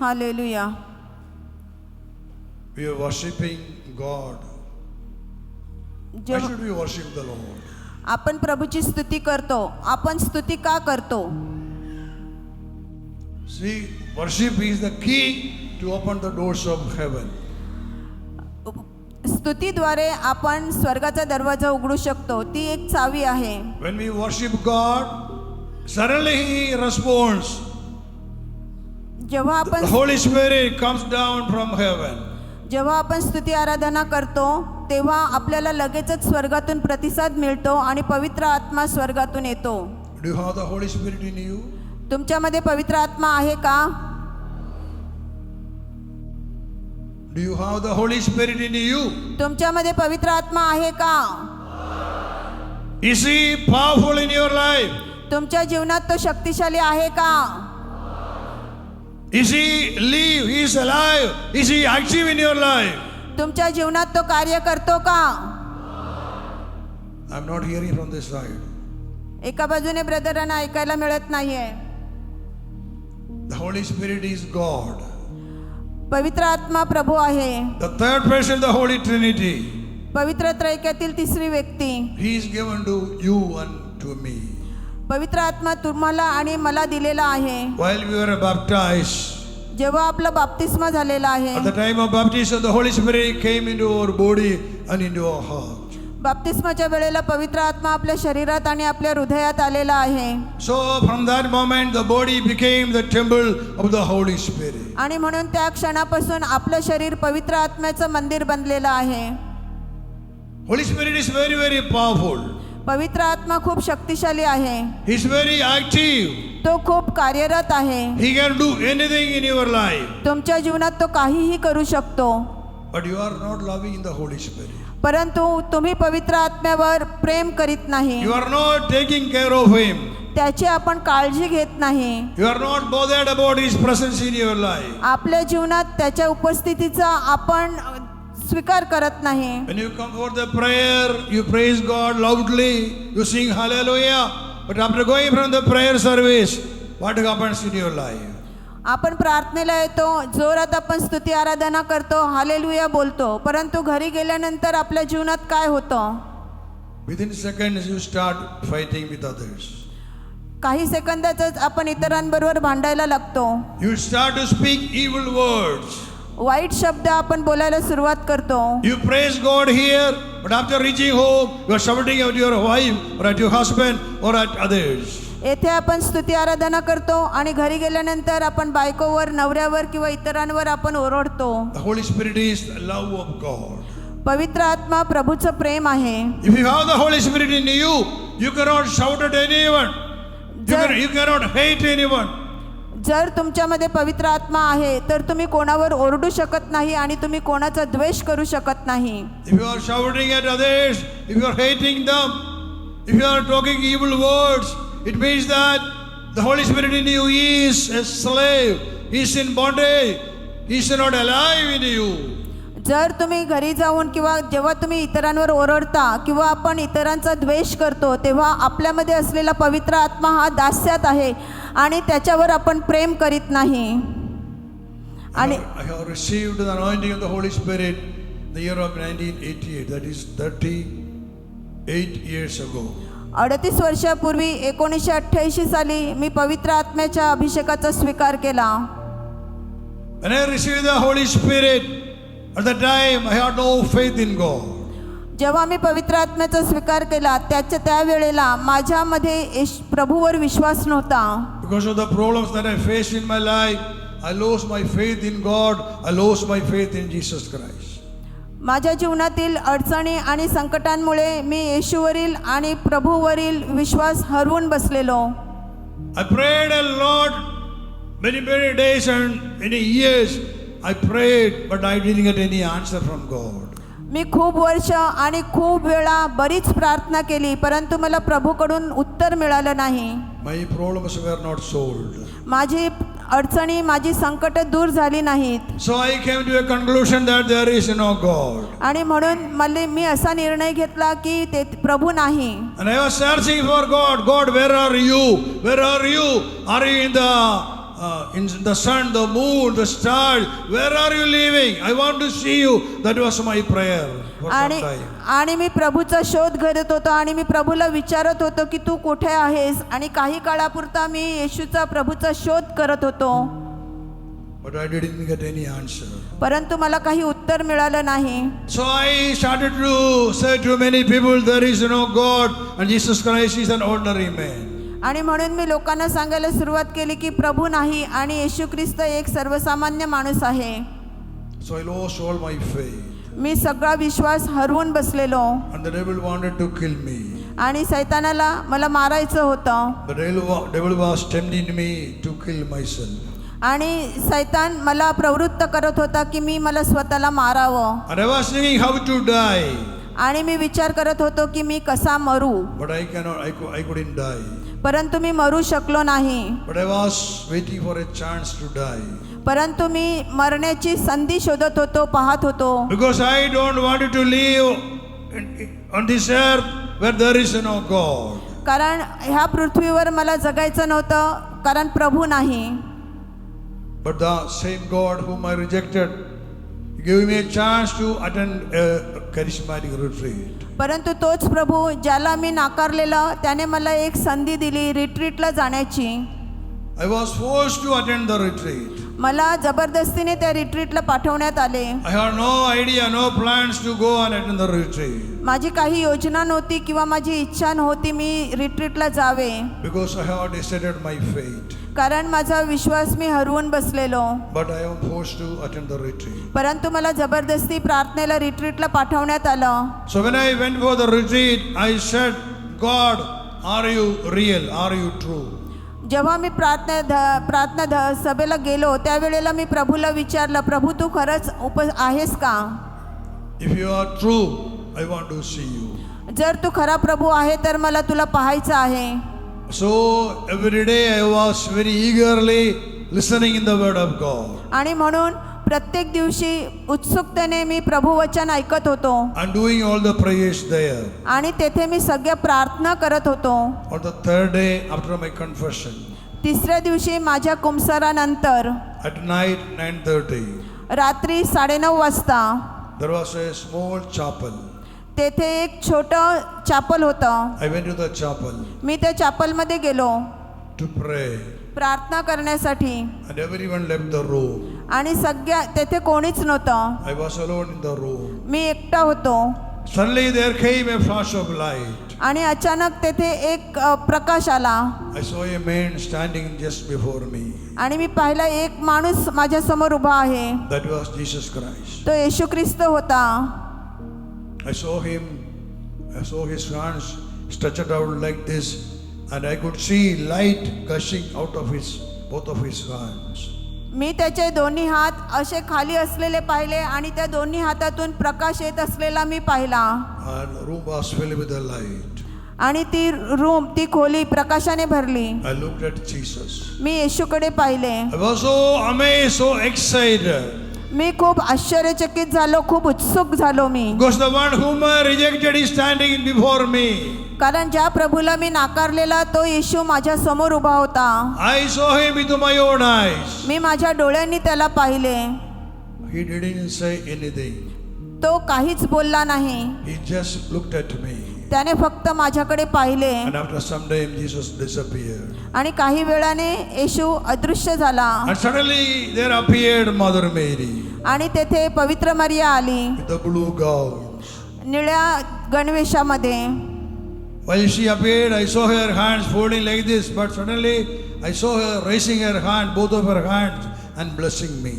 Hallelujah. We are worshiping God. Why should we worship the Lord? आपण प्रभूची स्तुती करतो. आपण स्तुती का करतो? See, worship is the key to open the doors of heaven. स्तुतीद्वारे आपण स्वर्गाचा दरवाजा उघडू शकतो. ती एक चावी आहे. When we worship God, suddenly He responds. जेव्हा The आपण Holy Spirit comes down from heaven. जेव्हा आपण स्तुती आराधना करतो तेव्हा आपल्याला लगेचच स्वर्गातून प्रतिसाद मिळतो आणि पवित्र आत्मा स्वर्गातून येतो. Do you have the Holy Spirit in you? तुमच्यामध्ये पवित्र आत्मा आहे का? Do you have the Holy Spirit in you? तुमच्यामध्ये पवित्र आत्मा आहे का? Is He powerful in your life? तुमच्या जीवनात तो शक्तिशाली आहे का? Is He live? He is alive. Is He active in your life? तुमच्या जीवनात तो कार्य करतो का? I'm not hearing from this side. एका बाजूने ब्रदरांना ऐकायला मिळत नाहीये. The Holy Spirit is God. पवित्र आत्मा प्रभू आहे. The third person, the Holy Trinity. पवित्र त्रैक्यातील तिसरी व्यक्ती. He is given to you and to me. पवित्र आत्मा तुम्हाला आणि मला दिलेला आहे. While we were baptized, जेव्हा आपला बाप्तिस्मा झालेला आहे, at the time of baptism, the Holy Spirit came into our body and into our heart. बाप्तिस्माच्या वेळेला पवित्र आत्मा आपल्या शरीरात आणि आपल्या हृदयात आलेला आहे. So from that moment, the body became the temple of the Holy Spirit. आणि म्हणून त्या क्षणापासून आपलं शरीर पवित्र आत्म्याचं मंदिर बनलेलं आहे. Holy Spirit is very, very powerful. पवित्र आत्मा खूप शक्तिशाली आहे. He is very active. तो खूप कार्यरत आहे. He can do anything in your life. तुमच्या जीवनात तो काहीही करू शकतो. But you are not loving the Holy Spirit. परंतु तुम्ही पवित्र आत्म्यावर प्रेम करीत नाही. You are not taking care of Him. त्याची आपण काळजी घेत नाही. You are not bothered about His presence in your life. आपल्या जीवनात त्याच्या उपस्थितीचा आपण स्वीकार करत नाही. When you come for the prayer, you praise God loudly, you sing hallelujah. But after going from the prayer service, what happens in your life? आपण प्रार्थनेला येतो, जोरात आपण स्तुती आराधना करतो, हालेलुया बोलतो, परंतु घरी गेल्यानंतर आपल्या जीवनात काय होतं? Within seconds you start fighting with others. काही सेकंदातच आपण इतरांबरोबर भांडायला लागतो. You start to speak evil words. वाईट शब्द आपण बोलायला सुरुवात करतो. You praise God here, but after reaching home, you are shouting at your wife or at your husband or at others. येथे आपण स्तुती आराधना करतो आणि घरी गेल्यानंतर आपण बायकोवर, नवऱ्यावर किंवा इतरांवर आपण ओरडतो. The Holy Spirit is the love of God. पवित्र आत्मा प्रभूचं प्रेम आहे. If you have the Holy Spirit in you, you cannot shout at anyone. You cannot hate anyone. जर तुमच्यामध्ये पवित्र आत्मा आहे तर तुम्ही कोणावर ओरडू शकत नाही आणि तुम्ही कोणाचा द्वेष करू शकत नाही. If you are shouting at others, if you are hating them, if you are talking evil words, it means that the Holy Spirit in you is a slave. He is in bondage. He is not alive in you. जर तुम्ही घरी जाऊन किंवा जेव्हा तुम्ही इतरांवर ओरडता किंवा आपण इतरांचा द्वेष करतो तेव्हा आपल्यामध्ये असलेला पवित्र आत्मा हा दास्यात आहे आणि त्याच्यावर आपण प्रेम करीत नाही. आणि I have received the anointing of the Holy Spirit the year of 1988. That is 38 years ago. 38 वर्षापूर्वी 1988 साली मी पवित्र आत्म्याच्या अभिषेकाचा स्वीकार केला. When I received the Holy Spirit, at that time I had no faith in God. जेव्हा मी पवित्र आत्म्याचा स्वीकार केला त्या वेळेला माझ्यामध्ये प्रभूवर विश्वास नव्हता. Because of the problems that I faced in my life, I lost my faith in God. I lost my faith in Jesus Christ. माझ्या जीवनातील अडचणी आणि संकटांमुळे मी येशूवरील आणि प्रभूवरील विश्वास हरवून बसलेलो. I prayed a lot, many days and many years. I prayed, but I didn't get any answer from God. मी खूप वर्ष आणि खूप वेळा बरीच प्रार्थना केली परंतु मला प्रभूकडून उत्तर मिळालं नाही. My problems were not solved. माझी अडचणी, माझी संकट दूर झाली नाहीत. So I came to a conclusion that there is no God. आणि म्हणून मी असा निर्णय घेतला की ते प्रभू नाही. And I was searching for God. God, where are you? Where are you? Are you in the in the sun, the moon, the stars, where are you living? I want to see you. That was my prayer for some आणि time. आणि मी प्रभूचा शोध करत होतो आणि मी प्रभूला विचारत होतो की तू कुठे आहेस. आणि काही काळापुरता मी येशूचा प्रभूचा शोध करत होतो, But I didn't get any answer. परंतु मला काही उत्तर मिळालं नाही. So I started to say to many people, there is no God and Jesus Christ is an ordinary man. आणि म्हणून मी लोकांना सांगायला सुरुवात केली की प्रभू नाही आणि येशू ख्रिस्त एक सर्वसामान्य माणूस आहे. So I lost all my faith. मी सगळा विश्वास हरवून बसलेलो And the devil wanted to kill me. आणि सैतानाला मला मारायचं होतं. The devil was tempting me to kill myself. आणि सैतान मला प्रवृत्त करत होता की मी मला स्वतःला मारावं. And I was thinking how to die. आणि मी विचार करत होतो की मी कसा मरू, But I couldn't die. परंतु मी मरू शकलो नाही. But I was waiting for a chance to die. परंतु मी मरण्याची संधी शोधत होतो, पाहत होतो. Because I don't want to live on this earth where there is no God. कारण ह्या पृथ्वीवर मला जगायचं नव्हतं, कारण प्रभू नाही. But the same God whom I rejected gave me a chance to attend a charismatic retreat. परंतु तोच प्रभू ज्याला मी नाकारलेलं त्याने मला एक संधी दिली रिट्रीटला जाण्याची. I was forced to attend the retreat. मला जबरदस्तीने त्या रिट्रीटला पाठवण्यात आले. I had no idea, no plans to go and attend the retreat. माझी काही योजना नव्हती किंवा माझी इच्छा नव्हती मी रिट्रीटला जावे, Because I had decided my fate. कारण माझा विश्वास मी हरवून बसलेलो. But I am forced to attend the retreat. परंतु मला जबरदस्ती प्रार्थनेला रिट्रीटला पाठवण्यात आलं. So when I went for the retreat, I said, God, are you real? Are you true? जेव्हा मी प्रार्थना सभेला गेलो त्यावेळेला मी प्रभूला विचारलं, प्रभू तू खरंच आहेस का? If you are true, I want to see you. जर तू खरा प्रभू आहे तर मला तुला पाहायचं आहे. So every day I was very eagerly listening in the word of God. आणि म्हणून प्रत्येक दिवशी उत्सुकतेने मी प्रभू वचन ऐकत होतो And doing all the prayers there. आणि तेथे मी सगळ्या प्रार्थना करत होतो. On the third day after my confession, तिसऱ्या दिवशी माझ्या कुंभसारानंतर at night 9:30, रात्री 9:30 वाजता there was a small chapel. तेथे एक छोटं चॅपल होतं. I went to the chapel मी त्या चॅपलमध्ये गेलो to pray. प्रार्थना करण्यासाठी. And everyone left the room. आणि सगळ्या तेथे कोणीच नव्हतं. I was alone in the room. मी एकटा होतो. Suddenly there came a flash of light. आणि अचानक तेथे एक प्रकाश आला. I saw a man standing just before me. आणि मी पाहिला एक माणूस माझ्या समोर उभा आहे. That was Jesus Christ. तो येशू ख्रिस्त होता. I saw him. I saw his hands stretched out like this, and I could see light gushing out of both of his hands. मी त्याचे दोन्ही हात असे खाली असलेले पाहिले आणि त्या दोन्ही हातातून प्रकाश येत असलेला मी पाहिला. And the room was filled with the light. आणि ती खोली प्रकाशाने भरली. I looked at Jesus. मी येशूकडे पाहिले. I was so amazed, so excited. मी खूप आश्चर्यचकित झालो, खूप उत्सुक झालो मी. Because the one whom I rejected is standing before me. कारण ज्या प्रभूला मी नाकारलेला तो येशू माझ्या समोर उभा होता. I saw him with my own eyes. मी माझ्या डोळ्यांनी त्याला पाहिले. He didn't say anything. तो काहीच बोलला नाही. He just looked at me. त्याने फक्त माझ्याकडे पाहिले. And after some time, Jesus disappeared. आणि काही वेळाने येशू अदृश्य झाला. And suddenly there appeared Mother Mary आणि तेथे पवित्र मरिया आली with the blue gowns. निळ्या गणवेशामध्ये. While she appeared, I saw her hands folding like this, but suddenly I saw her raising her hand, both of her hands, and blessing me.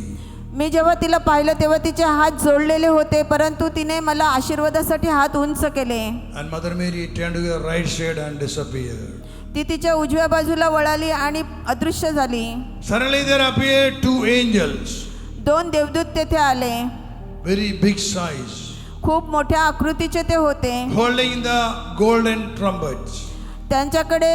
मी जेव्हा तिला पाहिलं तेव्हा तिचे हात जोडलेले होते, परंतु तिने मला आशीर्वादासाठी हात उंच केले. And Mother Mary turned to her right side and disappeared. ती तिच्या उजव्या बाजूला वळाली आणि अदृश्य झाली. Suddenly there appeared two angels, 2 देवदूत तेथे आले. very big size, खूप मोठ्या आकृतीचे ते होते. holding the golden trumpets. त्यांच्याकडे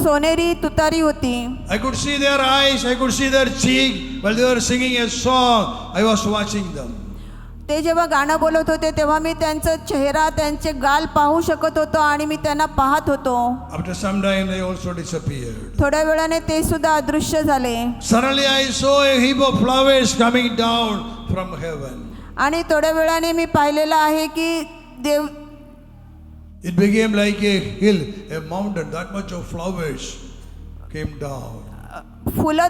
सोनेरी तुतारी होती. I could see their eyes, I could see their cheek while they were singing a song. I was watching them. ते जेव्हा गाणं बोलत होते तेव्हा मी त्यांचा चेहरा त्यांचे गाल पाहू शकत होतो आणि मी त्यांना पाहत होतो. After some time, they also disappeared. थोड्या वेळाने ते सुद्धा अदृश्य झाले. Suddenly, I saw a heap of flowers coming down from heaven. आणि थोड्या वेळाने मी पाहिलेलं आहे की देव It became like a hill, a mountain. That much of flowers came down. फुलं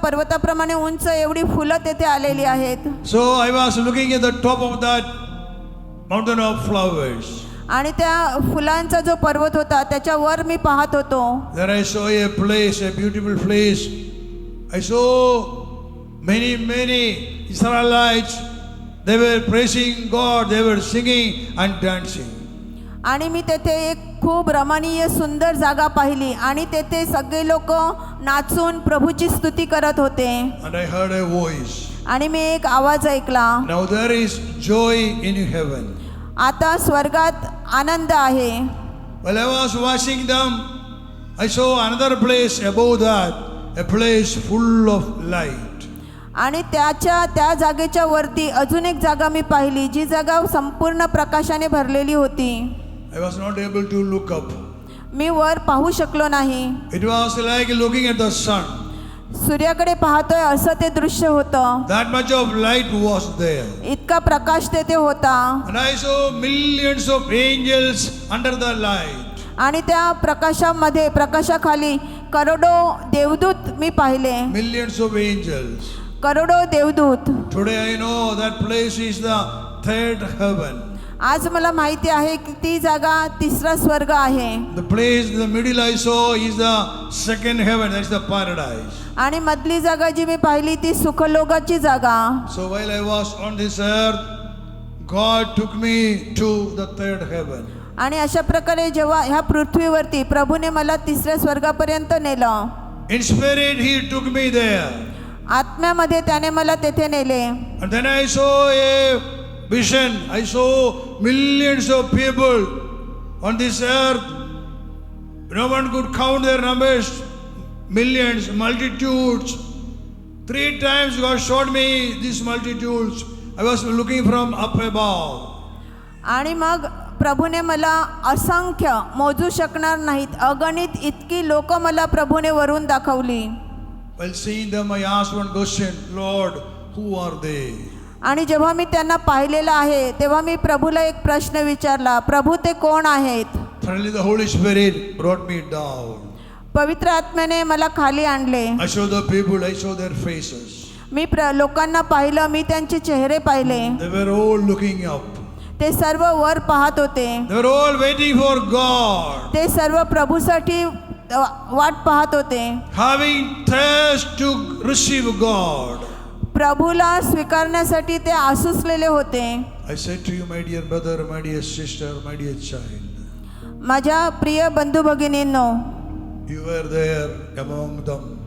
पर्वताप्रमाणे उंच एवढी फुलं तेथे आलेली आहेत. So I was looking at the top of that mountain of flowers. आणि त्या फुलांचा जो पर्वत होता त्याच्यावर मी पाहत होतो. There I saw a place, a beautiful place. I saw many Israelites. They were praising God. They were singing and dancing. आणि मी तेथे एक खूप रमणीय सुंदर जागा पाहिली आणि तेथे सगळे लोक नाचून प्रभूची स्तुती करत होते. And I heard a voice. आणि मी एक आवाज ऐकला. Now there is joy in heaven. आता स्वर्गात आनंद आहे. While I was watching them, I saw another place above that, a place full of light. आणि त्या जागेच्या वरती अजून एक जागा मी पाहिली जी जागा संपूर्ण प्रकाशाने भरलेली होती. I was not able to look up. मी वर पाहू शकलो नाही. It was like looking at the sun. सूर्याकडे पाहतोय असं ते दृश्य होतं. That much of light was there. इतका प्रकाश तेथे होता. And I saw millions of angels under the light. आणि त्या प्रकाशाखाली करोडो देवदूत मी पाहिले. Millions of angels. करोडो देवदूत. Today I know that place is the third heaven. आज मला माहिती आहे की ती जागा तिसरा स्वर्ग आहे. The place in the middle I saw is the second heaven. That is the paradise. आणि मधली जागा जी मी पाहिली ती सुखलोकाची जागा. So while I was on this earth, God took me to the third heaven. आणि अशा प्रकारे जेव्हा ह्या पृथ्वीवरती प्रभूने मला तिसऱ्या स्वर्गापर्यंत नेलं. In spirit He took me there. आत्म्यामध्ये त्याने मला तेथे नेले. And then I saw a vision. I saw millions of people on this earth. No one could count their numbers. Millions, multitudes. 3 times God showed me these multitudes. I was looking from up above. आणि मग प्रभूने मला असंख्य मोजू शकणार नाहीत अगणित इतकी लोक मला प्रभूने वरून दाखवली. While seeing them, I asked one question, Lord, who are they? आणि जेव्हा मी त्यांना पाहिलेलं आहे तेव्हा मी प्रभूला एक प्रश्न विचारला, प्रभू ते कोण आहेत? Finally, the Holy Spirit brought me down. पवित्र आत्म्याने मला खाली आणले. I saw the people, I saw their faces. मी लोकांना पाहिलं, मी त्यांचे चेहरे पाहिले. They were all looking up. ते सर्व वर पाहत होते. They were all waiting for God. ते सर्व प्रभूसाठी वाट पाहत होते. Having thirst to receive God. प्रभूला स्वीकारण्यासाठी ते आसुसलेले होते. I said to you, my dear brother, my dear sister, my dear child. माझ्या प्रिय बंधू भगिनींनो, You were there among them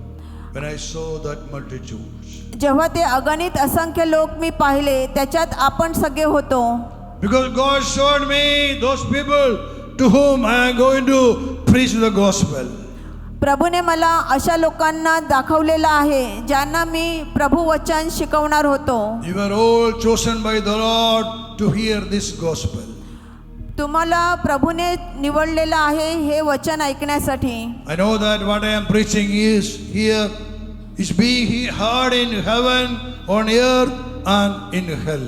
when I saw that multitudes. जेव्हा ते अगणित असंख्य लोक मी पाहिले त्याच्यात आपण सगळे होतो. Because God showed me those people to whom I am going to preach the gospel. प्रभूने मला अशा लोकांना दाखवलेलं आहे ज्यांना मी प्रभू वचन शिकवणार होतो. You were all chosen by the Lord to hear this gospel. तुम्हाला प्रभूने निवडलेलं आहे हे वचन ऐकण्यासाठी. I know that what I am preaching is here is being heard in heaven, on earth and in hell.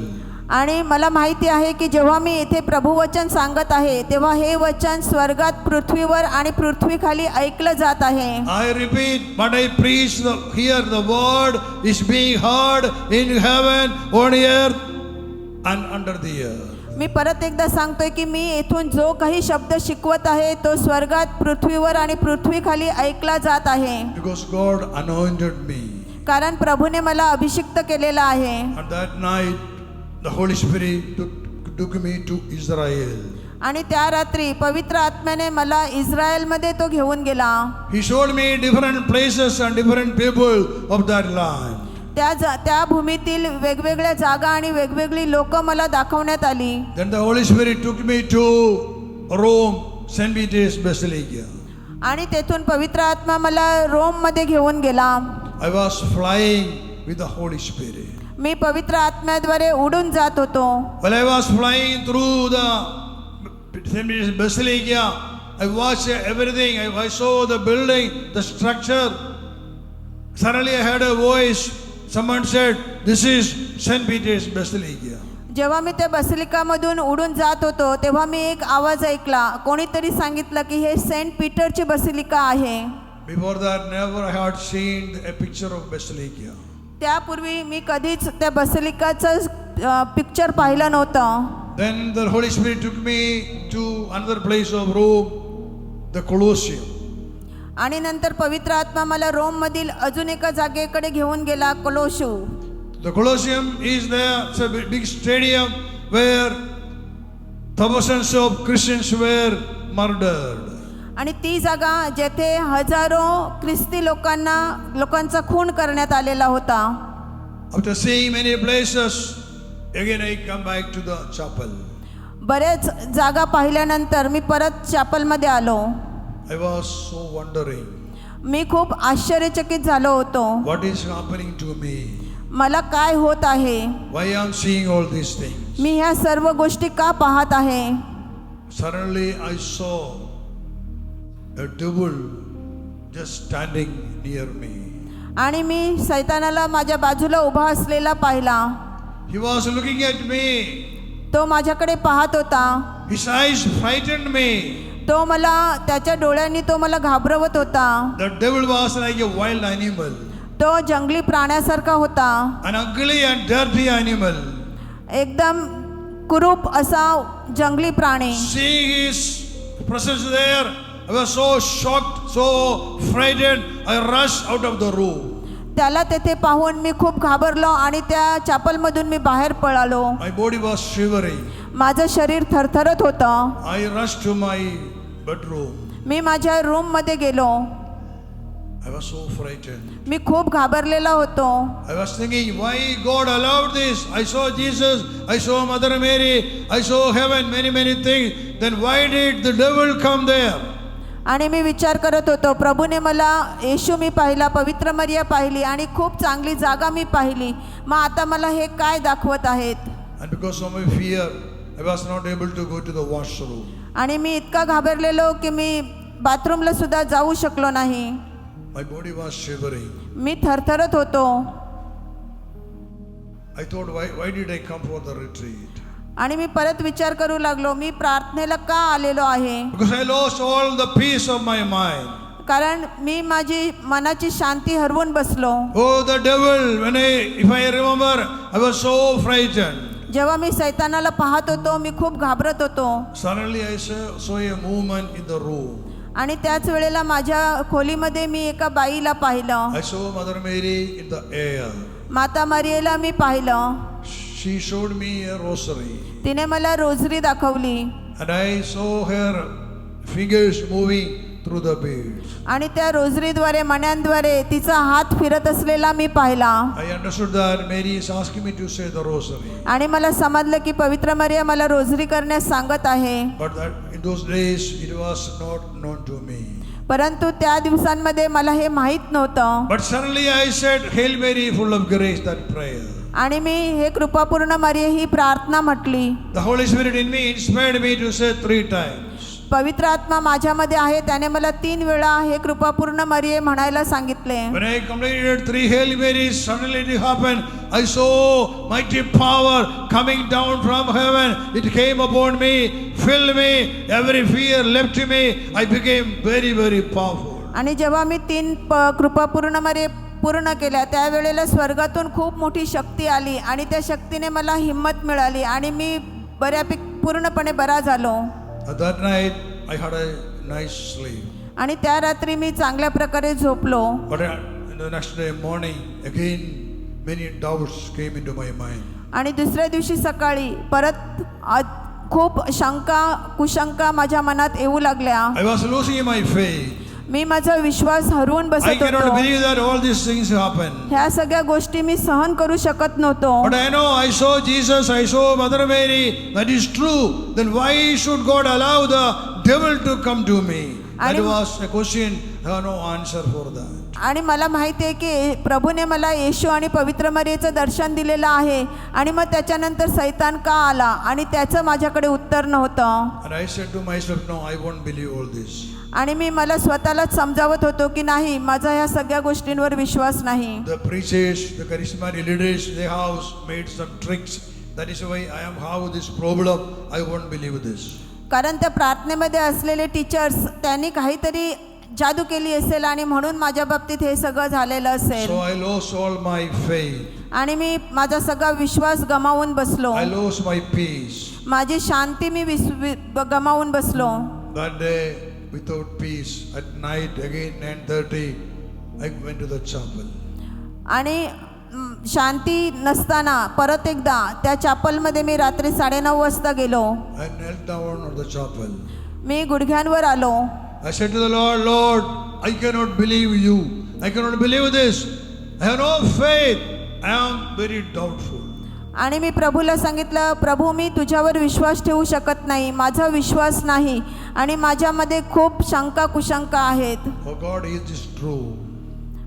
आणि मला माहिती आहे की जेव्हा मी इथे प्रभू वचन सांगत आहे तेव्हा हे वचन स्वर्गात, पृथ्वीवर आणि पृथ्वीखाली ऐकलं जात आहे. I repeat, what I preach here, the word is being heard in heaven, on earth and under the earth. मी परत एकदा सांगतोय की मी इथून जो काही शब्द शिकवत आहे तो स्वर्गात, पृथ्वीवर आणि पृथ्वीखाली ऐकला जात आहे. Because God anointed me. कारण प्रभूने मला अभिषिक्त केलेला आहे. And that night the Holy Spirit took me to Israel. आणि त्या रात्री पवित्र आत्म्याने मला इस्रायलमध्ये तो घेऊन गेला. He showed me different places and different people of that land. त्या भूमीतील वेगवेगळ्या जागा आणि वेगवेगळी लोक मला दाखवण्यात आली. Then the Holy Spirit took me to Rome, St. Peter's Basilica. आणि तेथून पवित्र आत्मा मला रोम मध्ये घेऊन गेला. I was flying with the Holy Spirit. मी पवित्र आत्म्याद्वारे उडून जात होतो. While I was flying through the St. Peter's Basilica, I watched everything. I saw the building, the structure. Suddenly I heard a voice. Someone said, "This is St. Peter's Basilica." जेव्हा मी त्या बसिलिकामधून उडून जात होतो तेव्हा मी एक आवाज ऐकला. कोणीतरी सांगितलं की हे सेंट पीटरची बसिलिका आहे. Before that, never I had seen a picture of Basilica. त्यापूर्वी मी कधीच त्या बसिलिकाचं पिक्चर पाहिलं नव्हतं. Then the Holy Spirit took me to another place of Rome, the Colosseum. आणि नंतर पवित्र आत्मा मला रोममधील अजून एका जागेकडे घेऊन गेला, कोलोशू. The Colosseum is there. It's a big stadium where thousands of Christians were murdered. आणि ती जागा जेथे हजारो ख्रिस्ती लोकांचा खून करण्यात आलेला होता. After seeing many places, again I come back to the chapel. बरेच जागा पाहिल्यानंतर मी परत चॅपलमध्ये आलो. I was so wondering, मी खूप आश्चर्यचकित झालो होतो. what is happening to me? मला काय होत आहे? Why I am seeing all these things? मी ह्या सर्व गोष्टी का पाहत आहे? Suddenly I saw a devil just standing near me. आणि मी सैतानाला माझ्या बाजूला उभा असलेला पाहिला. He was looking at me. तो माझ्याकडे पाहत होता. His eyes frightened me. तो मला त्याच्या डोळ्यांनी तो मला घाबरवत होता. The devil was like a wild animal, तो जंगली प्राण्यासारखा होता. an ugly and dirty animal. एकदम कुरूप असा जंगली प्राणी. Seeing his presence there, I was so shocked, so frightened. I rushed out of the room. त्याला तेथे पाहून मी खूप घाबरलो आणि त्या चॅपलमधून मी बाहेर पळालो. My body was shivering. माझं शरीर थरथरत होतं. I rushed to my bedroom. मी माझ्या रूममध्ये गेलो. I was so frightened. मी खूप घाबरलेला होतो. I was thinking, why God allowed this? I saw Jesus, I saw Mother Mary, I saw heaven, many things. Then why did the devil come there? आणि मी विचार करत होतो, प्रभूने मला येशू मी पाहिला, पवित्र मरिया पाहिली आणि खूप चांगली जागा मी पाहिली. मग आता मला हे काय दाखवत आहेत? And because of my fear, I was not able to go to the washroom. आणि मी इतका घाबरलेलो की मी बाथरूमला सुद्धा जाऊ शकलो नाही. My body was shivering. मी थरथरत होतो. I thought, why did I come for the retreat? आणि मी परत विचार करू लागलो, मी प्रार्थनेला का आलेलो आहे? Because I lost all the peace of my mind. कारण मी माझी मनाची शांती हरवून बसलो. Oh, the devil, if I remember, I was so frightened. जेव्हा मी सैतानाला पाहत होतो मी खूप घाबरत होतो. Suddenly I saw a movement in the room. आणि त्याच वेळेला माझ्या खोलीमध्ये मी एका बाईला पाहिलं. I saw Mother Mary in the air. माता मरियेला मी पाहिलं. She showed me a rosary. तिने मला रोजरी दाखवली. And I saw her fingers moving through the beads. आणि त्या रोजरीद्वारे मण्यांद्वारे तिचा हात फिरत असलेला मी पाहिला. I understood that Mary is asking me to say the rosary. आणि मला समजलं की पवित्र मरिया मला रोजरी करण्यास सांगत आहे. But that in those days it was not known to me. परंतु त्या दिवसांमध्ये मला हे माहीत नव्हतं. But suddenly I said, Hail Mary, full of grace, that prayer. आणि मी हे कृपापूर्ण मरिये ही प्रार्थना म्हटली. The Holy Spirit in me inspired me to say 3 times. पवित्र आत्मा माझ्यामध्ये आहे, त्याने मला 3 वेळा हे कृपापूर्ण मरिये म्हणायला सांगितले. When I completed 3 Hail Marys, suddenly it happened. I saw mighty power coming down from heaven. It came upon me, filled me, every fear left me. I became very powerful. आणि जेव्हा मी 3 कृपापूर्ण मरिये पूर्ण केल्या त्यावेळेला स्वर्गातून खूप मोठी शक्ती आली आणि त्या शक्तीने मला हिम्मत मिळाली आणि मी बऱ्यापैकी पूर्णपणे बरा झालो. That night I had a nice sleep. आणि त्या रात्री मी चांगल्या प्रकारे झोपलो. But in the next day morning again many doubts came into my mind. आणि दुसऱ्या दिवशी सकाळी परत खूप कुशंका माझ्या मनात येऊ लागल्या. I was losing my faith. मी माझा विश्वास हरवून I बसत cannot होतो. believe that all these things happen. ह्या सगळ्या गोष्टी मी सहन करू शकत नव्हतो. But I know I saw Jesus, I saw Mother Mary. That is true. Then why should God allow the devil to come to me? That was a question I have no answer for that. आणि मला माहिती आहे की प्रभूने मला येशू आणि पवित्र मरियेचं दर्शन दिलेलं आहे आणि मग त्याच्यानंतर सैतान का आला आणि त्याचं माझ्याकडे उत्तर नव्हतं. And I said to myself, no, I won't believe all this. आणि मी मला स्वतःलाच समजावत होतो की नाही, माझा ह्या सगळ्या गोष्टींवर विश्वास नाही. The preachers, the charismatic leaders, they have made some tricks. That is why I am have this problem. I won't believe this. कारण त्या प्रार्थनेमध्ये असलेले टीचर्स त्यांनी काहीतरी जादू केली असेल आणि म्हणून माझ्या बाबतीत हे सगळं झालेलं असेल. So I lost all my faith. आणि मी माझा सगळा विश्वास गमावून बसलो. I lost my peace. माझी शांती मी गमावून बसलो. That day, without peace, at night again 9:30, I went to the chapel. आणि शांती नसताना परत एकदा त्या चॅपलमध्ये मी रात्री 9:30 वाजता गेलो. I knelt down at the chapel. मी गुडघ्यांवर आलो. I said to the Lord, Lord, I cannot believe you. I cannot believe this. I have no faith. I am very doubtful. आणि मी प्रभूला सांगितलं, प्रभू मी तुझ्यावर विश्वास ठेवू शकत नाही, माझा विश्वास नाही आणि माझ्यामध्ये खूप शंका कुशंका आहेत. Oh God, is this true?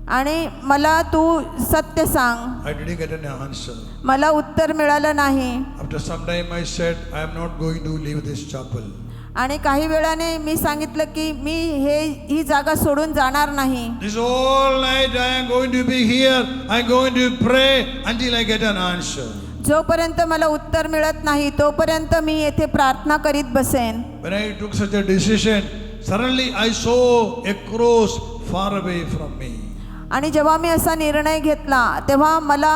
आणि मला तू सत्य सांग. I didn't get an answer. मला उत्तर मिळालं नाही. After some time I said, I am not going to leave this chapel. आणि काही वेळाने मी सांगितलं की मी ही जागा सोडून जाणार नाही. This whole night I am going to be here. I am going to pray until I get an answer. जोपर्यंत मला उत्तर मिळत नाही तोपर्यंत मी येथे प्रार्थना करीत बसेन. When I took such a decision, suddenly I saw a cross far away from me. आणि जेव्हा मी असा निर्णय घेतला तेव्हा मला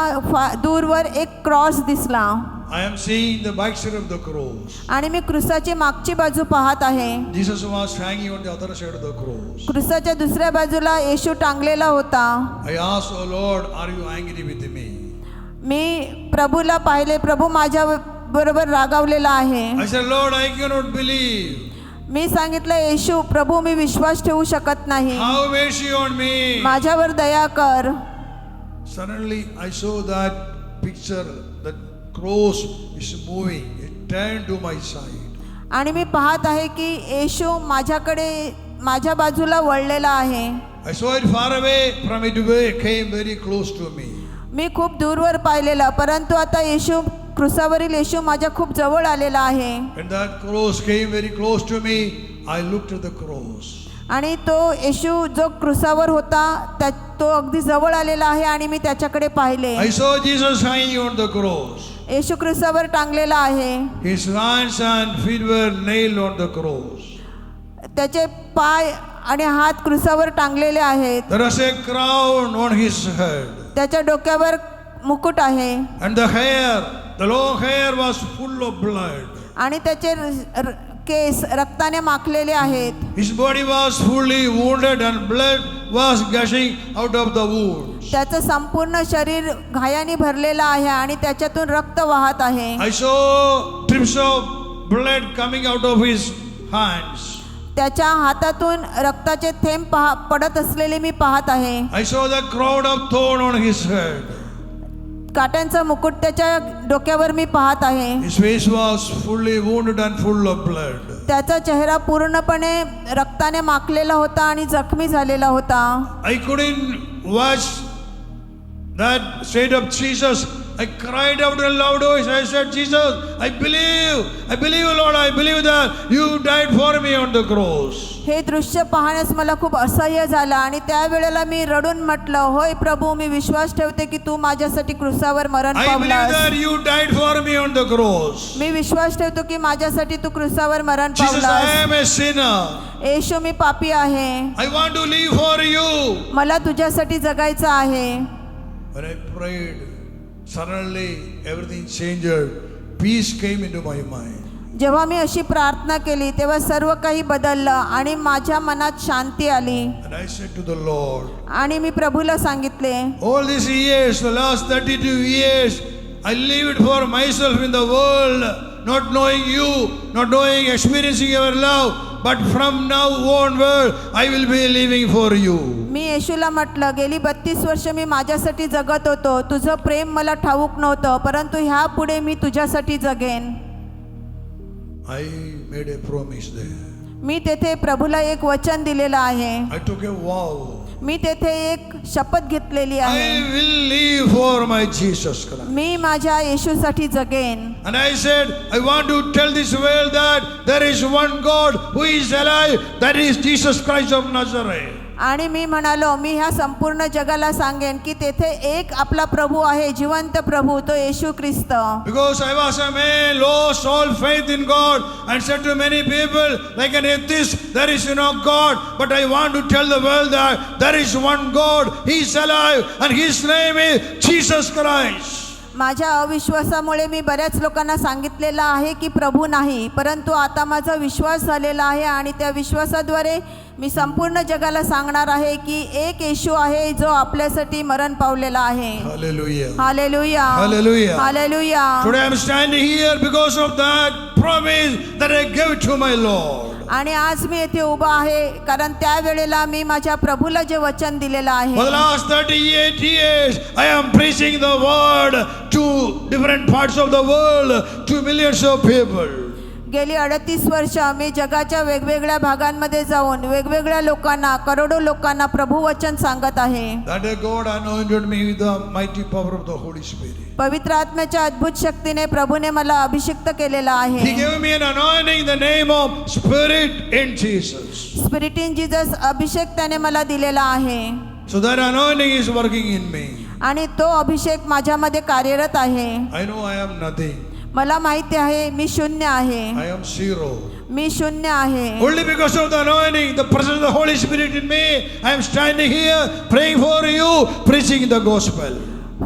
दूरवर एक क्रॉस दिसला. I am seeing the backside of the cross. आणि मी क्रूसाची मागची बाजू पाहत आहे. Jesus was hanging on the other side of the cross. क्रूसाच्या दुसऱ्या बाजूला येशू टांगलेला होता. I asked, oh Lord, are you angry with me? मी प्रभूला पाहिले, प्रभू माझ्या बरोबर रागावलेला आहे. I said, Lord, I cannot believe. मी सांगितलं, येशू प्रभू मी विश्वास ठेवू शकत नाही, Have mercy on me. माझ्यावर दया कर. Suddenly I saw that picture, that cross is moving. It turned to my side. आणि मी पाहत आहे की येशू माझ्या बाजूला वळलेला आहे. I saw it far away from it came very close to me. मी खूप दूरवर पाहिलेलं, परंतु आता येशू क्रूसावरील येशू माझ्या खूप जवळ आलेला आहे. When that cross came very close to me, I looked at the cross. आणि तो येशू जो क्रूसावर होता तो अगदी जवळ आलेला आहे आणि मी त्याच्याकडे पाहिले. I saw Jesus hanging on the cross. येशू क्रूसावर टांगलेला आहे. His hands and feet were nailed on the cross. त्याचे पाय आणि हात क्रूसावर टांगलेले आहेत. There was a crown on his head. त्याच्या डोक्यावर मुकुट आहे. And the hair, the long hair was full of blood. आणि त्याचे केस रक्ताने माखलेले आहेत. His body was fully wounded and blood was gushing out of the wounds. त्याचं संपूर्ण शरीर घायाने भरलेलं आहे आणि त्याच्यातून रक्त वाहत आहे. I saw drips of blood coming out of his hands. त्याच्या हातातून रक्ताचे थेंब पडत असलेले मी पाहत आहे. I saw the crown of thorn on his head. काट्यांचा मुकुट त्याच्या डोक्यावर मी पाहत आहे. His face was fully wounded and full of blood. त्याचा चेहरा पूर्णपणे रक्ताने माखलेला होता आणि जखमी झालेला होता. I couldn't watch that state of Jesus. I cried out in a loud voice. I said, Jesus, I believe, Lord, I believe that you died for me on the cross. हे दृश्य पाहण्यास मला खूप असह्य झालं आणि त्यावेळेला मी रडून म्हटलं, होय प्रभू मी विश्वास ठेवते की तू माझ्यासाठी क्रूसावर मरण I believe पावलास. that you died for me on the cross. मी विश्वास ठेवतो की माझ्यासाठी तू क्रूसावर मरण Jesus, I पावलास. am a sinner. येशू मी पापी आहे, I want to live for you. मला तुझ्यासाठी जगायचं आहे. When I prayed, suddenly everything changed. Peace came into my mind. जेव्हा मी अशी प्रार्थना केली तेव्हा सर्व काही बदललं आणि माझ्या मनात शांती आली. And I said to the Lord, आणि मी प्रभूला सांगितले, all these years, the last 32 years, I lived for myself in the world, not knowing you, not knowing, experiencing your love, but from now onward, I will be living for you. मी येशूला म्हटलं, गेली 32 वर्ष मी माझ्यासाठी जगत होतो, तुझं प्रेम मला ठाऊक नव्हतं, परंतु ह्या पुढे मी तुझ्यासाठी जगेन. I made a promise there. मी तेथे प्रभूला एक वचन दिलेलं आहे. I took a vow. मी तेथे एक शपथ घेतलेली आहे. I will live for my Jesus Christ. मी माझ्या येशूसाठी जगेन. And I said, I want to tell this world that there is one God who is alive, that is Jesus Christ of Nazareth. आणि मी म्हणालो, मी ह्या संपूर्ण जगाला सांगेन की तेथे एक आपला प्रभू आहे, जिवंत प्रभू, तो येशू ख्रिस्त. Because I was a man, lost all faith in God, and said to many people, like an atheist, there is no God. But I want to tell the world that there is one God, He is alive, and His name is Jesus Christ. माझ्या अविश्वासामुळे मी बऱ्याच लोकांना सांगितलेलं आहे की प्रभू नाही, परंतु आता माझा विश्वास झालेला आहे आणि त्या विश्वासाद्वारे मी संपूर्ण जगाला सांगणार आहे की एक येशू आहे जो आपल्यासाठी मरण पावलेला आहे. Hallelujah. Hallelujah, Hallelujah. Hallelujah. Today I am standing here because of that promise that I gave to my Lord. आणि आज मी येथे उभा आहे कारण त्या वेळेला मी माझ्या प्रभूला जे वचन दिलेलं For the आहे. last 38 years, I am preaching the word to different parts of the world, to millions of people. गेली 38 वर्ष मी जगाच्या वेगवेगळ्या भागांमध्ये जाऊन वेगवेगळ्या लोकांना, करोडो लोकांना प्रभू वचन सांगत आहे. That day God anointed me with the mighty power of the Holy Spirit. पवित्र आत्म्याच्या अद्भुत शक्तीने प्रभूने मला अभिषिक्त केलेला He आहे. gave me an anointing in the name of Spirit in Jesus. Spirit in Jesus अभिषेक त्याने मला दिलेला आहे. So that anointing is working in me. आणि तो अभिषेक माझ्यामध्ये कार्यरत आहे. I know I am nothing. मला माहिती आहे मी शून्य आहे. I am zero. मी शून्य आहे. Only because of the anointing, the presence of the Holy Spirit in me, I am standing here praying for you, preaching the gospel.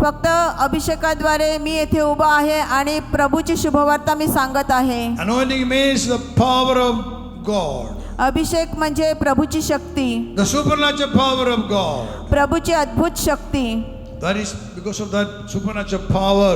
फक्त अभिषेकाद्वारे मी येथे उभा आहे आणि प्रभूची शुभवार्ता मी सांगत आहे. Anointing means the power of God. अभिषेक म्हणजे प्रभूची शक्ती, The supernatural power of God. प्रभूची अद्भुत शक्ती. That is because of that supernatural power,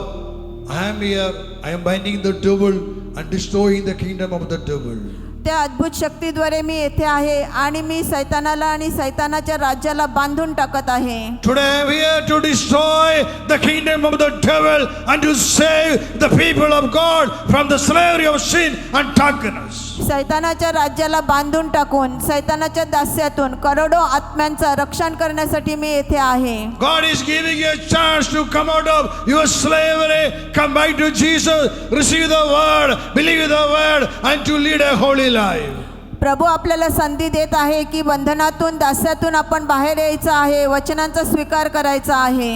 I am here. I am binding the devil and destroying the kingdom of the devil. त्या अद्भुत शक्तीद्वारे मी येथे आहे आणि मी सैतानाला आणि सैतानाच्या राज्याला बांधून टाकत आहे. Today I am here to destroy the kingdom of the devil and to save the people of God from the slavery of sin and darkness. सैतानाच्या राज्याला बांधून टाकून सैतानाच्या दास्यातून करोडो आत्म्यांचं रक्षण करण्यासाठी मी येथे आहे. God is giving you a chance to come out of your slavery, come back to Jesus, receive the word, believe the word, and to lead a holy life. प्रभू आपल्याला संधी देत आहे की बंधनातून, दास्यातून आपण बाहेर यायचं आहे, वचनांचा स्वीकार करायचा आहे.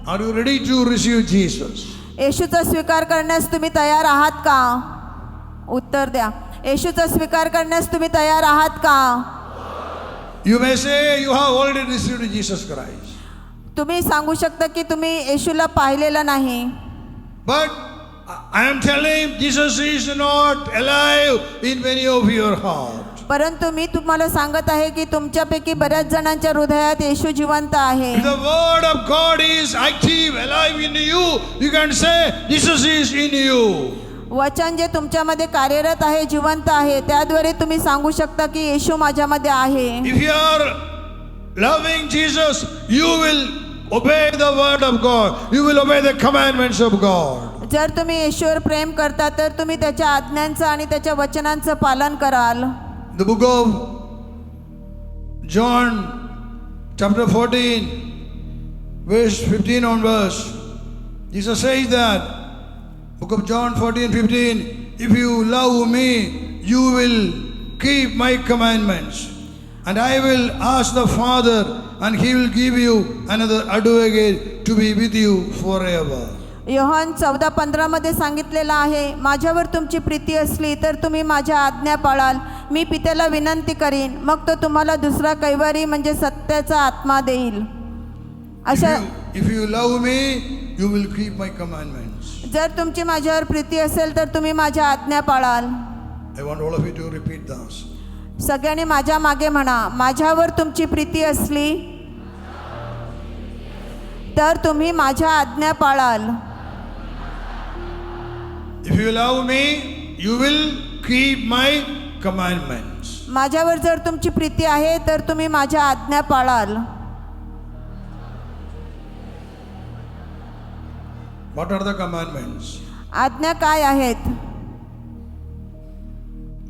Are you ready to receive Jesus? येशूचा स्वीकार करण्यास तुम्ही तयार आहात का? उत्तर द्या. येशूचा स्वीकार करण्यास तुम्ही तयार आहात का? You may say you have already received Jesus Christ. तुम्ही सांगू शकता की तुम्ही येशूला पाहिलेलं नाही. But I am telling Jesus is not alive in many of your heart. परंतु मी तुम्हाला सांगत आहे की तुमच्यापैकी बऱ्याच जणांच्या हृदयात येशू जिवंत आहे. If the word of God is active, alive in you, you can say Jesus is in you. वचन जे तुमच्यामध्ये कार्यरत आहे, जिवंत आहे, त्याद्वारे तुम्ही सांगू शकता की येशू माझ्यामध्ये आहे. If you are loving Jesus, you will obey the word of God. You will obey the commandments of God. जर तुम्ही येशूवर प्रेम करता तर तुम्ही त्याच्या आज्ञांचं आणि त्याच्या वचनांचं पालन कराल. The book of John, chapter 14, verse 15 onwards, Jesus says that, book of John 14:15, if you love me, you will keep my commandments, and I will ask the Father, and he will give you another advocate to be with you forever. Yohan 14:15 मध्ये सांगितलेलं आहे, माझ्यावर तुमची प्रीती असली तर तुम्ही माझ्या आज्ञा पाळाल. मी पित्याला विनंती करीन, मग तो तुम्हाला दुसरा कैवारी म्हणजे सत्याचा आत्मा देईल. अशा If you love me, you will keep my commandments. जर तुमची माझ्यावर प्रीती असेल तर तुम्ही माझ्या आज्ञा पाळाल. I want all of you to repeat this. सगळ्यांनी माझ्या मागे म्हणा, माझ्यावर तुमची प्रीती असली तर तुम्ही माझ्या आज्ञा पाळाल. If you love me, you will keep my commandments. माझ्यावर जर तुमची प्रीती आहे तर तुम्ही माझ्या आज्ञा पाळाल. What are the commandments? आज्ञा काय आहेत?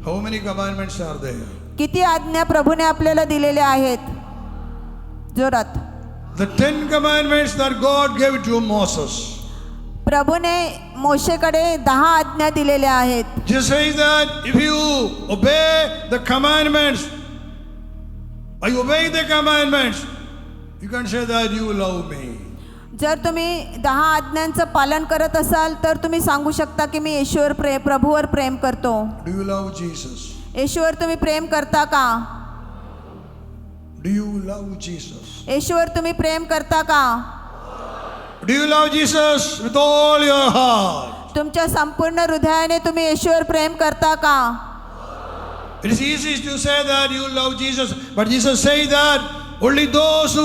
How many commandments are there? किती आज्ञा प्रभूने आपल्याला दिलेल्या आहेत? जोरात. The 10 commandments that God gave to Moses. प्रभूने मोशेकडे 10 आज्ञा दिलेल्या आहेत. Jesus says that if you obey the commandments, I obey the commandments, you can say that you love me. जर तुम्ही 10 आज्ञांचं पालन करत असाल तर तुम्ही सांगू शकता की मी येशूवर प्रभूवर प्रेम करतो. Do you love Jesus? येशूवर तुम्ही प्रेम करता का? Do you love Jesus? येशूवर तुम्ही प्रेम करता का? Do you love Jesus with all your heart? तुमच्या संपूर्ण हृदयाने तुम्ही येशूवर प्रेम करता का? It is easy to say that you love Jesus, but Jesus says that only those who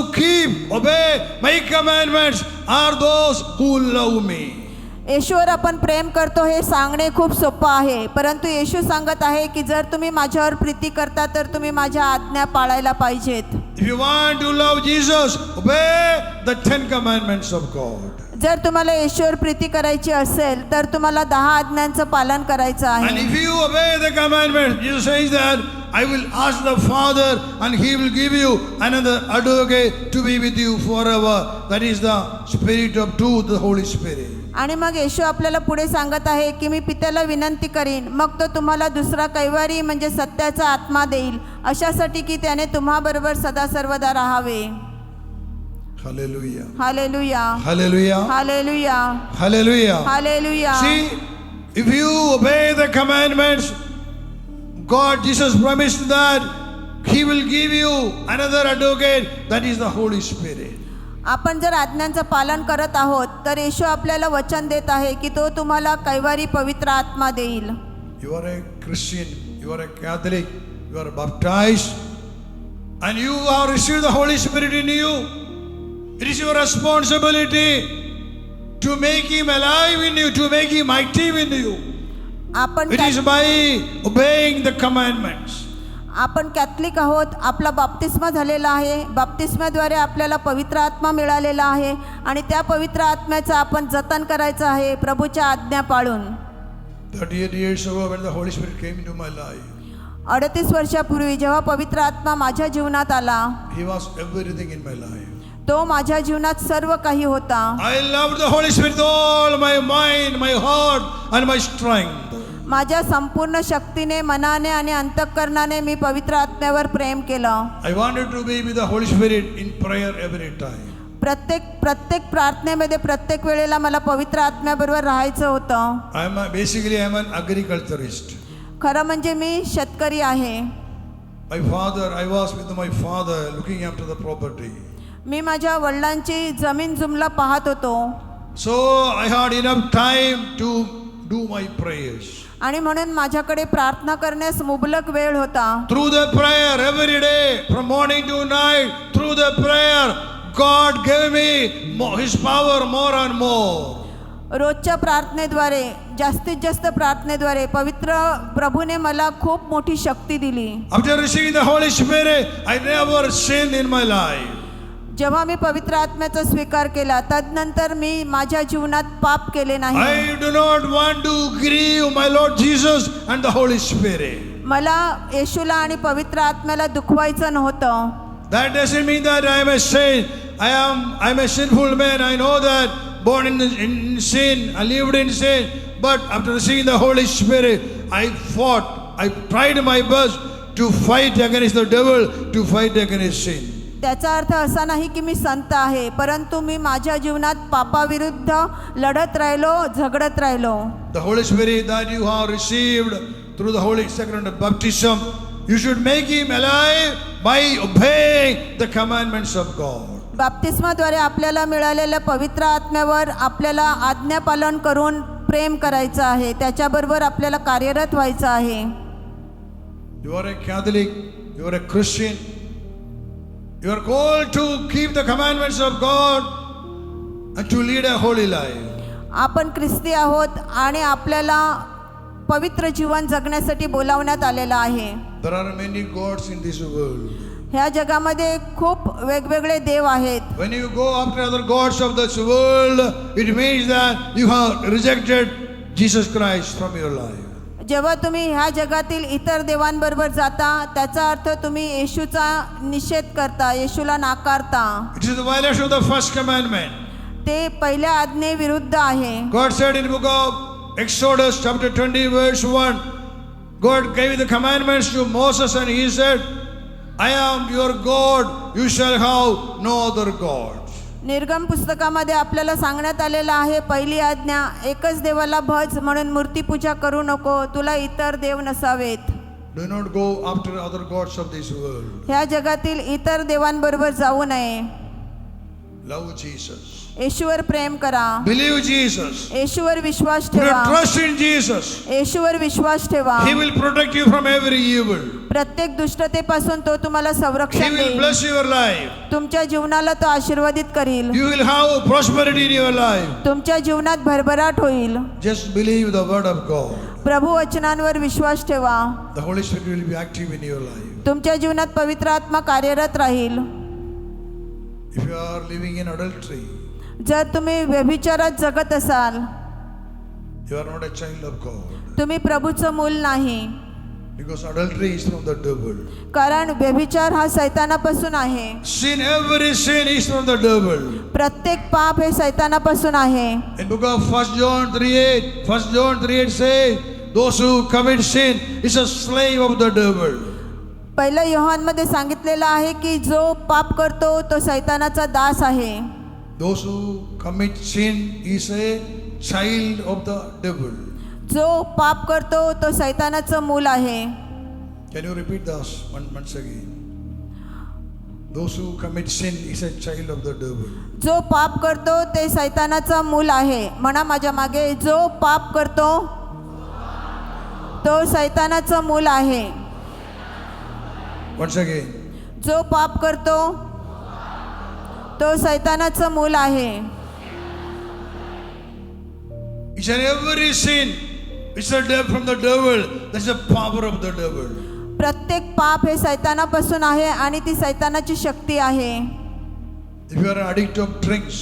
obey my commandments are those who love me. येशूवर आपण प्रेम करतो हे सांगणे खूप सोपं आहे, परंतु येशू सांगत आहे की जर तुम्ही माझ्यावर प्रीती करता तर तुम्ही माझ्या आज्ञा पाळायला पाहिजेत. If you want to love Jesus, obey the 10 commandments of God. जर तुम्हाला येशूवर प्रीती करायची असेल तर तुम्हाला 10 आज्ञांचं पालन करायचं And आहे. if you obey the commandments, Jesus says that I will ask the Father and He will give you another advocate to be with you forever. That is the Spirit of truth, the Holy Spirit. आणि मग येशू आपल्याला पुढे सांगत आहे की मी पित्याला विनंती करीन, मग तो तुम्हाला दुसरा कैवारी म्हणजे सत्याचा आत्मा देईल, अशासाठी की त्याने तुम्हाबरोबर सदा सर्वदा राहावे. Hallelujah. Hallelujah, Hallelujah. Hallelujah, Hallelujah. Hallelujah. See, if you obey the commandments, God, Jesus promised that He will give you another advocate, that is the Holy Spirit. आपण जर आज्ञांचं पालन करत आहोत तर येशू आपल्याला वचन देत आहे की तो तुम्हाला कैवारी पवित्र आत्मा देईल. You are a Christian, you are a Catholic, you are baptized, and you have received the Holy Spirit in you. It is your responsibility to make Him alive in you, to make Him active in you. आपण It is by obeying the commandments. आपण Catholic आहोत, आपला बाप्तिस्मा झालेला आहे, बाप्तिस्माद्वारे आपल्याला पवित्र आत्मा मिळालेला आहे आणि त्या पवित्र आत्म्याचं आपण जतन करायचं आहे प्रभूच्या आज्ञा पाळून. 38 years ago when the Holy Spirit came into my life, 38 वर्षापूर्वी जेव्हा पवित्र आत्मा माझ्या जीवनात आला, He was everything in my life. तो माझ्या जीवनात सर्व काही होता. I loved the Holy Spirit with all my mind, my heart and my strength. माझ्या संपूर्ण शक्तीने, मनाने आणि अंतःकरणाने मी पवित्र आत्म्यावर प्रेम केलं. I wanted to be with the Holy Spirit in prayer every time. प्रत्येक प्रार्थनेमध्ये प्रत्येक वेळेला मला पवित्र आत्म्याबरोबर राहायचं होतं. Basically I am an agriculturist. खरं म्हणजे मी शेतकरी आहे. I was with my father looking after the property. मी माझ्या वडिलांची जमीन जुमला पाहत होतो. So I had enough time to do my prayers. आणि म्हणून माझ्याकडे प्रार्थना करण्यास मुबलक वेळ होता. Through the prayer every day, from morning to night, through the prayer, God gave me His power more and more. रोजच्या प्रार्थनेद्वारे, जास्तीत जास्त प्रार्थनेद्वारे पवित्र प्रभूने मला खूप मोठी शक्ती दिली. After receiving the Holy Spirit, I never sinned in my life. जेव्हा मी पवित्र आत्म्याचा स्वीकार केला तदनंतर मी माझ्या जीवनात पाप केले नाही. I do not want to grieve my Lord Jesus and the Holy Spirit. मला येशूला आणि पवित्र आत्म्याला दुखवायचं नव्हतं. That doesn't mean that I am a saint. I'm a sinful man. I know that, born in sin, I lived in sin. But after receiving the Holy Spirit, I tried my best to fight against the devil, to fight against sin. त्याचा अर्थ असा नाही की मी संत आहे, परंतु मी माझ्या जीवनात पापाविरुद्ध लढत राहिलो, झगडत राहिलो. The Holy Spirit that you have received through the Holy Sacrament of Baptism, you should make Him alive by obeying the commandments of God. बाप्तिस्माद्वारे आपल्याला मिळालेल्या पवित्र आत्म्यावर आपल्याला आज्ञापालन करून प्रेम करायचं आहे, त्याच्याबरोबर आपल्याला कार्यरत व्हायचं आहे. You are a Catholic, you are a Christian. You are called to keep the commandments of God and to lead a holy life. आपण ख्रिस्ती आहोत आणि आपल्याला पवित्र जीवन जगण्यासाठी बोलावण्यात आलेलं आहे. There are many gods in this world. ह्या जगामध्ये खूप वेगवेगळे देव आहेत. When you go after other gods of this world, it means that you have rejected Jesus Christ from your life. जेव्हा तुम्ही ह्या जगातील इतर देवांबरोबर जाता त्याचा अर्थ तुम्ही येशूचा निषेध करता, येशूला नाकारता. It is the violation of the first commandment. ते पहिल्या आज्ञेविरुद्ध आहे. God said in the book of Exodus chapter 20 verse 1, God gave the commandments to Moses and he said, I am your God, you shall have no other gods. निर्गम पुस्तकामध्ये आपल्याला सांगण्यात आलेलं आहे, पहिली आज्ञा, एकच देवाला भज म्हणून मूर्तीपूजा करू नको, तुला इतर देव नसावेत. Do not go after other gods of this world. ह्या जगातील इतर देवांबरोबर जाऊ नये. Love Jesus. येशूवर प्रेम करा. Believe Jesus. येशूवर विश्वास Put ठेवा. a trust in Jesus. येशूवर विश्वास ठेवा. He will protect you from every evil. प्रत्येक दुष्टतेपासून तो तुम्हाला He संरक्षण will देईल. bless your life. तुमच्या जीवनाला तो आशीर्वादित करील. You will have prosperity in your life. तुमच्या जीवनात भरभराट होईल. Just believe the word of God. प्रभू वचनांवर विश्वास ठेवा. The Holy Spirit will be active in your life. तुमच्या जीवनात पवित्र आत्मा कार्यरत राहील. If you are living in adultery, जर तुम्ही व्यभिचारात जगत असाल, you are not a child of God. तुम्ही प्रभूचं मूल नाही. Because adultery is from the devil. कारण व्यभिचार हा सैतानापासून आहे. Sin, every sin is from the devil. प्रत्येक पाप हे सैतानापासून आहे. In book of 1 John 3:8 says, those who commit sin is a slave of the devil. पहिल्या योहानमध्ये सांगितलेलं आहे की जो पाप करतो तो सैतानाचा दास आहे. Those who commit sin is a child of the devil. जो पाप करतो तो सैतानाचं मूल आहे. Can you repeat this once again? Those who commit sin is a child of the devil. जो पाप करतो ते सैतानाचं मूल आहे. म्हणा माझ्या मागे, जो पाप करतो तो सैतानाचं मूल आहे. Once again. जो पाप करतो तो सैतानाचं मूल आहे. Each and every sin is a devil from the devil. That's the power of the devil. प्रत्येक पाप हे सैतानापासून आहे आणि ती सैतानाची शक्ती आहे. If you are an addict of drinks,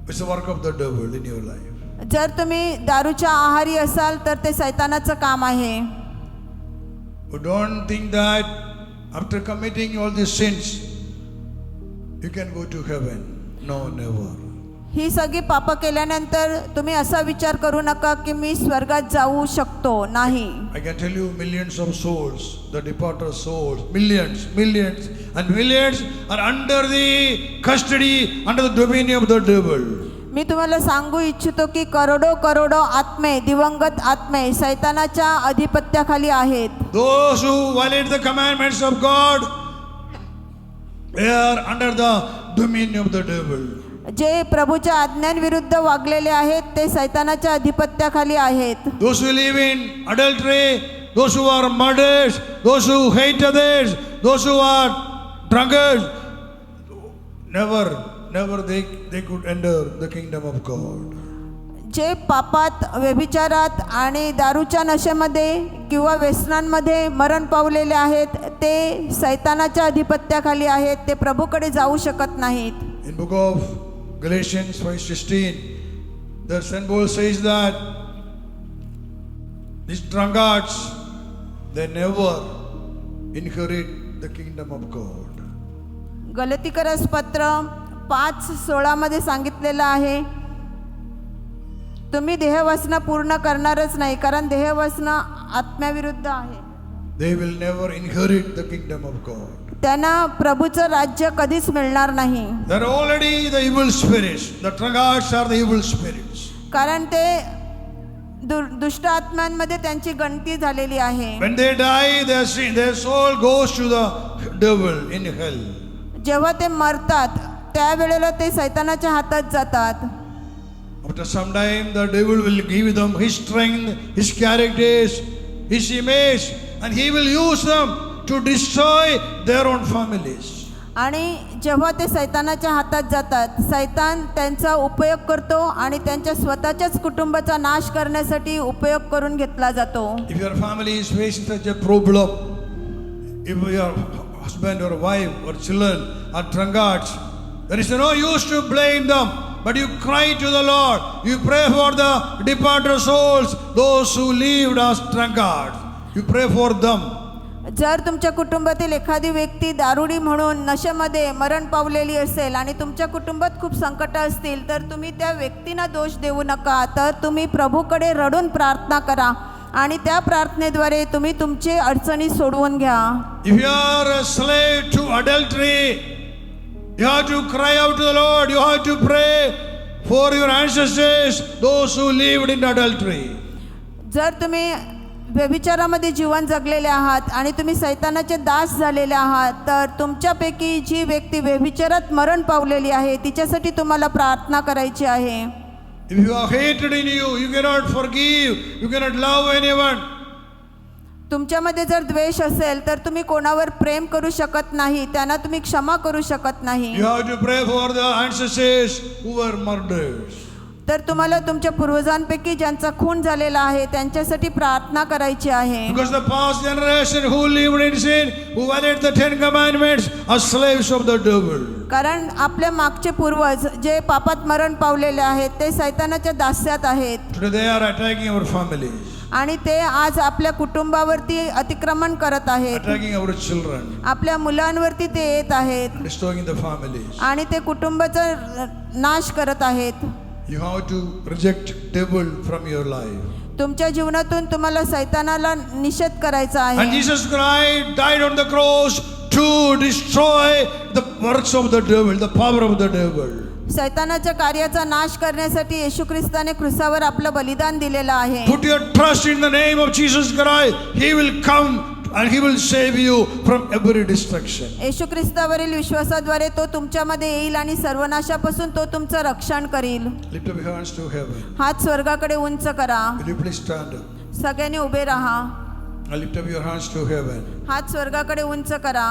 it's the work of the devil in your life. जर तुम्ही दारूच्या आहारी असाल तर ते सैतानाचं काम आहे. But don't think that after committing all these sins, you can go to heaven. No, never. ही सगळी पापं केल्यानंतर तुम्ही असा विचार करू नका की मी स्वर्गात जाऊ शकतो. नाही. I can tell you millions of souls, the departed souls, millions and millions are under the custody, under the dominion of the devil. मी तुम्हाला सांगू इच्छितो की करोडो आत्मे, दिवंगत आत्मे सैतानाच्या अधिपत्याखाली आहेत. Those who violate the commandments of God, they are under the dominion of the devil. जे प्रभूच्या आज्ञांविरुद्ध वागलेले आहेत ते सैतानाच्या अधिपत्याखाली आहेत. Those who live in adultery, those who are murderers, those who hate others, those who are drunkards, never they could enter the kingdom of God. जे पापात, व्यभिचारात आणि दारूच्या नशेमध्ये किंवा व्यसनांमध्ये मरण पावलेले आहेत ते सैतानाच्या अधिपत्याखाली आहेत. ते प्रभूकडे जाऊ शकत नाहीत. In book of Galatians 5:16, the Saint Paul says that these drunkards, they never inherit the kingdom of God. गलतीकरस पत्र 5:16 मध्ये सांगितलेलं आहे, तुम्ही देहवासना पूर्ण करणारच नाही कारण देहवासना आत्म्याविरुद्ध आहे. They will never inherit the kingdom of God. त्यांना प्रभूचं राज्य कधीच मिळणार नाही. They are already the evil spirits. The drunkards are the evil spirits. कारण ते दुष्ट आत्म्यांमध्ये त्यांची गणती झालेली आहे. When they die, their soul goes to the devil in hell. जेव्हा ते मरतात त्यावेळेला ते सैतानाच्या हातात जातात. After some time, the devil will give them his strength, his characters, his image, and he will use them to destroy their own families. आणि जेव्हा ते सैतानाच्या हातात जातात सैतान त्यांचा उपयोग करतो आणि त्यांच्या स्वतःच्याच कुटुंबाचा नाश करण्यासाठी उपयोग करून घेतला जातो. If your family is facing such a problem, if your husband or wife or children are drunkards, there is no use to blame them. but you cry to the Lord. You pray for the departed souls, those who lived as drunkards. You pray for them. जर तुमच्या कुटुंबातील एखादी व्यक्ती दारुडी म्हणून नशेमध्ये मरण पावलेली असेल आणि तुमच्या कुटुंबात खूप संकट असतील, तर तुम्ही त्या व्यक्तींना दोष देऊ नका, तर तुम्ही प्रभूकडे रडून प्रार्थना करा आणि त्या प्रार्थनेद्वारे तुम्ही तुमचे अडचणी सोडवून घ्या. If you are a slave to adultery, you have to cry out to the Lord. You have to pray for your ancestors, those who lived in adultery. जर तुम्ही व्यभिचारामध्ये जीवन जगलेले आहात आणि तुम्ही सैतानाचे दास झालेले आहात, तर तुमच्यापैकी जी व्यक्ती व्यभिचारात मरण पावलेली आहे तिच्यासाठी तुम्हाला प्रार्थना करायची आहे. If you are hated in you, you cannot forgive, you cannot love anyone. तुमच्यामध्ये जर द्वेष असेल तर तुम्ही कोणावर प्रेम करू शकत नाही, त्यांना तुम्ही क्षमा करू शकत नाही. You have to pray for the ancestors who were murdered. तर तुम्हाला तुमच्या पूर्वजांपैकी ज्यांचा खून झालेला आहे त्यांच्यासाठी प्रार्थना करायची आहे. Because the past generation who lived in sin, who violated the 10 commandments, are slaves of the devil. कारण आपल्या मागचे पूर्वज जे पापात मरण पावलेले आहेत ते सैतानाच्या दास्यात आहेत. Today they are attacking our families, आणि ते आज आपल्या कुटुंबावरती अतिक्रमण करत आहेत, attacking our children, आपल्या मुलांवरती ते येत आहेत destroying the families. आणि ते कुटुंबाचा नाश करत आहेत. You have to reject devil from your life. तुमच्या जीवनातून तुम्हाला सैतानाला निषेध करायचा And आहे. Jesus Christ died on the cross to destroy the works of the devil, the power of the devil. सैतानाच्या कार्याचा नाश करण्यासाठी येशू ख्रिस्ताने क्रूसावर आपलं बलिदान दिलेलं आहे. Put your trust in the name of Jesus Christ. He will come and he will save you from every destruction. येशू ख्रिस्तावरील विश्वासाद्वारे तो तुमच्यामध्ये येईल आणि सर्वनाशापासून तो तुमचं रक्षण करील. Lift up your hands to heaven. हात स्वर्गाकडे उंच करा. Will you please stand up? सगळ्यांनी उभे राहा. And lift up your hands to heaven. हात स्वर्गाकडे उंच करा.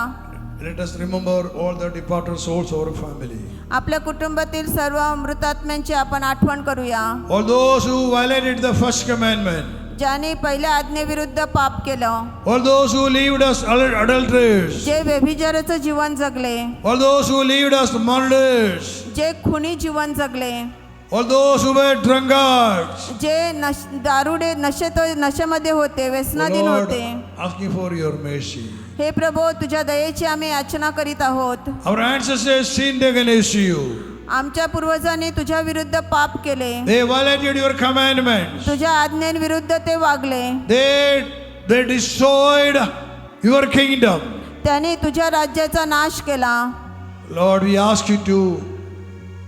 Let us remember all the departed souls of our family. आपल्या कुटुंबातील सर्व मृतात्म्यांची आपण आठवण करूया. All those who violated the first commandment. ज्याने पहिल्या आज्ञेविरुद्ध पाप केलं, All those who lived as adulterers. जे व्यभिचाराचं जीवन जगले, All those who lived as murderers. जे खुनी जीवन जगले, All those who were drunkards. जे दारुडे नशेमध्ये होते, व्यसनाधीन Lord, होते. asking for your mercy. हे प्रभू, तुझ्या दयेची आम्ही याचना करीत आहोत. Our ancestors sinned against you. आमच्या पूर्वजांनी तुझ्या विरुद्ध पाप केले, They violated your commandments. तुझ्या आज्ञांविरुद्ध ते वागले, They destroyed your kingdom. त्यांनी तुझ्या राज्याचा नाश केला. Lord, we ask you to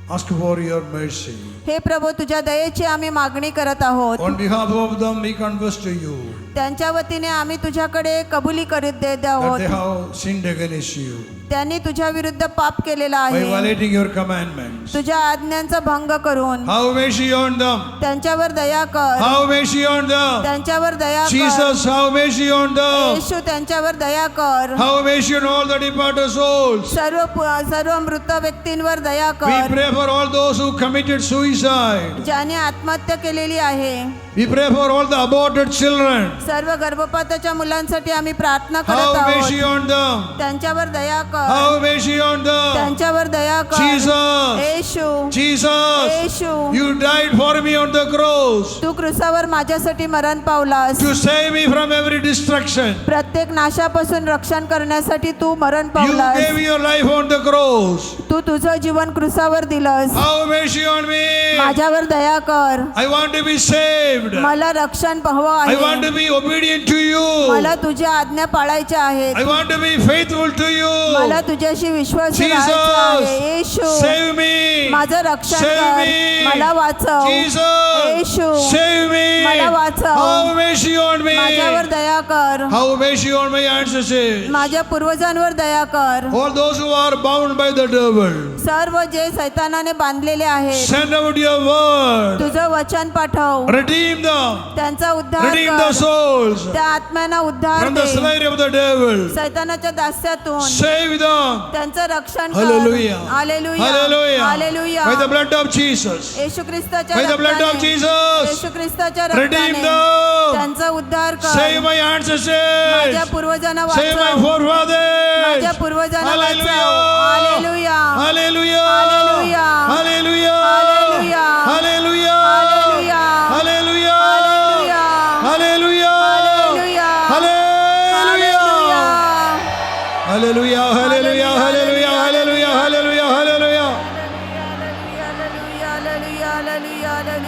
ask for your mercy. हे प्रभू, तुझ्या दयेची आम्ही मागणी करत आहोत. On behalf of them, we confess to you त्यांच्या वतीने आम्ही तुझ्याकडे कबुली करीत देत that आहोत. they have sinned against you त्यांनी तुझ्या विरुद्ध पाप केलेला by आहे, violating your commandments. तुझ्या आज्ञांचा भंग करून. Have mercy on them. त्यांच्यावर दया कर, Have mercy on them. त्यांच्यावर दया कर. Jesus, have mercy on them. येशू, त्यांच्यावर दया कर. Have mercy on all the departed souls. सर्व मृत व्यक्तींवर दया We कर. pray for all those who committed suicide. ज्याने आत्महत्या केलेली आहे, We pray for all the aborted children. सर्व गर्भपाताच्या मुलांसाठी आम्ही प्रार्थना करत Have mercy आहोत. on them. त्यांच्यावर दया कर. Have mercy on them. त्यांच्यावर दया कर. Jesus, Yeshu, Jesus, Yeshu, you died for me on the cross तू क्रूसावर माझ्यासाठी मरण पावलास. to save me from every destruction. प्रत्येक नाशापासून रक्षण करण्यासाठी तू मरण You पावलास. gave your life on the cross. तू तुझं जीवन क्रूसावर दिलंस. Have mercy on me. माझ्यावर दया कर. I want to be saved. मला रक्षण हवं I want आहे. to be obedient to you. मला तुझ्या आज्ञा पाळायच्या आहेत. I want to be faithful to you. मला तुझ्याशी विश्वास Jesus, ठेवायचा आहे. येशू, save me. माझं रक्षण Save कर. me. मला वाचव. Jesus, येशू, save me. मला वाचव. Have mercy on me. माझ्यावर दया कर. Have mercy on my ancestors. माझ्या पूर्वजांवर दया कर. All those who are bound by the devil. सर्व जे सैतानाने बांधलेले आहेत, Send out your word. तुझं वचन पाठव. Redeem them. त्यांचा उद्धार Redeem the कर. souls त्या आत्म्यांना उद्धार from the they. slavery of the devil. सैतानाच्या दास्यातून Save them. त्यांचं रक्षण कर. Hallelujah. Hallelujah. Hallelujah. Hallelujah. By the blood of Jesus. येशू ख्रिस्ताच्या By the blood of रक्ताने, Jesus. येशू ख्रिस्ताच्या Redeem रक्ताने them. त्यांचा उद्धार कर. Save my ancestors. माझ्या पूर्वजांना Save my वाचव. forefathers. माझ्या पूर्वजांना वाचव. Hallelujah. Hallelujah. Hallelujah. Hallelujah. Hallelujah. Hallelujah.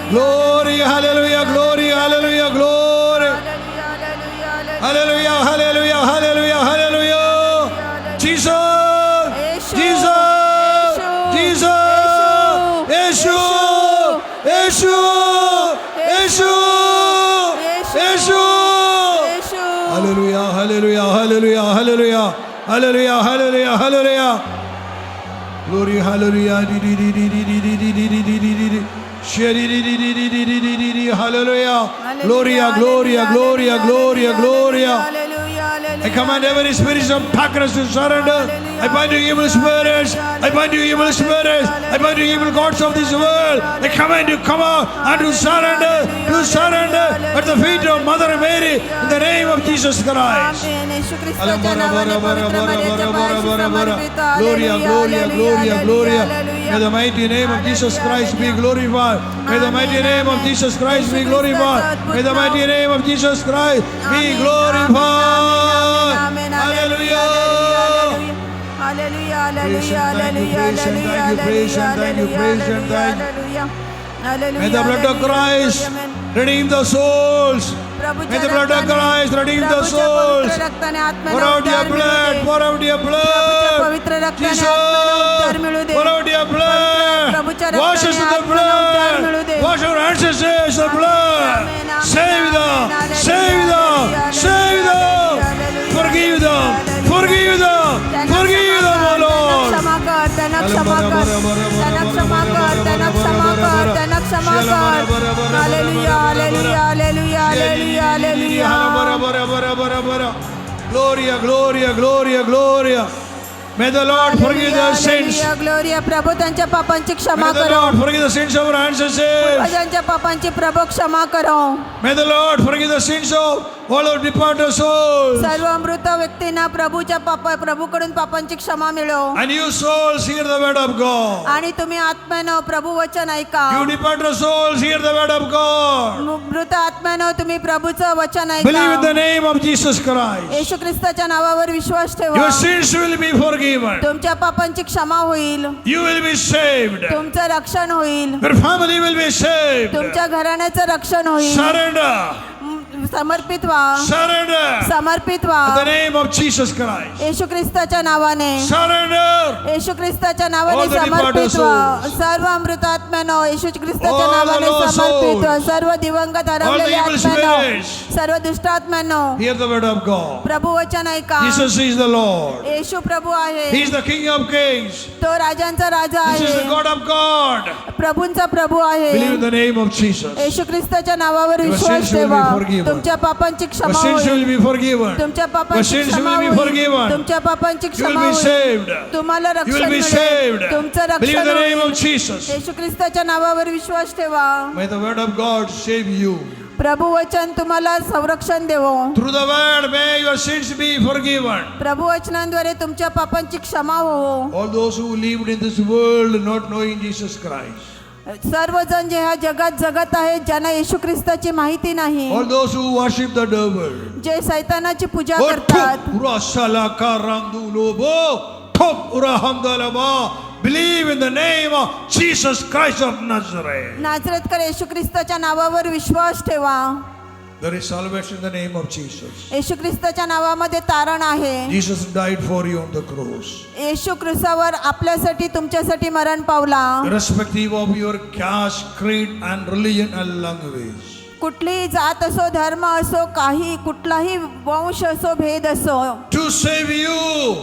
Glory, hallelujah, glory, hallelujah, glory. Hallelujah, hallelujah, hallelujah, hallelujah. Jesus, Jesus, Jesus, Yeshua, Yeshua, Yeshua, Yeshua. Hallelujah, hallelujah, hallelujah, hallelujah, hallelujah, hallelujah, hallelujah. Glory, hallelujah. Hallelujah. Gloria, gloria, gloria, gloria, gloria. I command every spirit of darkness to surrender. I bind you evil spirits. I bind you evil spirits. I bind you evil gods of this world. I command you come out and to surrender. To surrender at the feet of Mother Mary in the name of Jesus Christ. Gloria, gloria, gloria, gloria. May the mighty name of Jesus Christ be glorified. May the mighty name of Jesus Christ be glorified. May the mighty name of Jesus Christ be glorified. Hallelujah. Hallelujah, Praise hallelujah, and thank you, hallelujah, praise and thank you, praise and thank you, praise and thank you. May the blood of Christ redeem the souls. May the blood of Christ redeem the souls. Pour out your blood, pour out your blood. Jesus, pour out your blood. Wash us in the blood. Wash our ancestors in the blood. Save them, save them, save them. Forgive them, forgive them, forgive them, O Lord. त्यांना क्षमा कर, त्यांना क्षमा कर, त्यांना क्षमा कर, त्यांना क्षमा कर, त्यांना क्षमा कर. Hallelujah, hallelujah, hallelujah, hallelujah, hallelujah. Gloria, gloria, gloria, gloria. May the Lord forgive their sins. Gloria, प्रभू त्यांच्या पापांची क्षमा May the करो. Lord forgive the sins of our ancestors. त्यांच्या पापांची प्रभू क्षमा करो. May the Lord forgive the sins of all our departed souls. सर्व मृत व्यक्तींना प्रभूच्या प्रभूकडून पापांची क्षमा मिळो. And you souls hear the word of God. आणि तुम्ही आत्म्यानं प्रभू वचन ऐका. You departed souls hear the word of God. मृत आत्म्यानं तुम्ही प्रभूचं वचन Believe in ऐका. the name of Jesus Christ. येशू ख्रिस्ताच्या नावावर विश्वास ठेवा. Your sins will be forgiven. तुमच्या पापांची क्षमा होईल. You will be saved. तुमचं रक्षण होईल. Your family will be saved. तुमच्या घराण्याचं रक्षण होईल. Surrender. समर्पित व्हा. Surrender. समर्पित In व्हा. the name of Jesus Christ. येशू ख्रिस्ताच्या नावाने. Surrender. येशू ख्रिस्ताच्या All नावाने the समर्पित departed व्हा. souls. सर्व अमृत आत्म्यानो येशू ख्रिस्ताच्या All the नावाने lost समर्पित व्हा. souls. सर्व दिवंगत All the हरवलेले evil आत्म्यानो, spirits. सर्व दुष्ट आत्म्यानो, Hear the word of God. प्रभू वचन ऐका. Jesus is the Lord. येशू प्रभू आहे. He is the King of Kings. तो राजांचा राजा This is the आहे. God of God. प्रभूंचा प्रभू आहे. Believe in the name of Jesus. येशू ख्रिस्ताच्या नावावर Your विश्वास sins will ठेवा. be forgiven. तुमच्या पापांची Your क्षमा sins will होईल. be forgiven. तुमच्या Your पापांची sins क्षमा will be होईल. forgiven. तुमच्या पापांची You will क्षमा be होईल. saved. तुम्हाला You रक्षण will be मिळेल. saved. तुमचं Believe in रक्षण the name होईल. of Jesus. येशू ख्रिस्ताच्या नावावर विश्वास ठेवा. May the word of God save you. प्रभू वचन तुम्हाला संरक्षण देवो. Through the word may your sins be forgiven. प्रभू वचनांद्वारे तुमच्या पापांची क्षमा हो. All those who lived in this world not knowing Jesus Christ. सर्वजण जे ह्या जगात जगत आहेत ज्यांना येशू ख्रिस्ताची माहिती नाही, All those who worship the devil. जे सैतानाची पूजा Oh, करतात, thup, ura salaka randulobo, thup, ura hamdalaba. Believe in the name of Jesus Christ of Nazareth. नाझरेतकर येशू ख्रिस्ताच्या नावावर विश्वास ठेवा. There is salvation in the name of Jesus. येशू ख्रिस्ताच्या नावामध्ये तारण आहे. Jesus died for you on the cross. येशू ख्रिस्तावर आपल्यासाठी तुमच्यासाठी मरण पावला. Irrespective of your caste, creed and religion and language. कुठलीही जात असो, धर्म असो, काही कुठलाही वंश असो, भेद असो, To save you.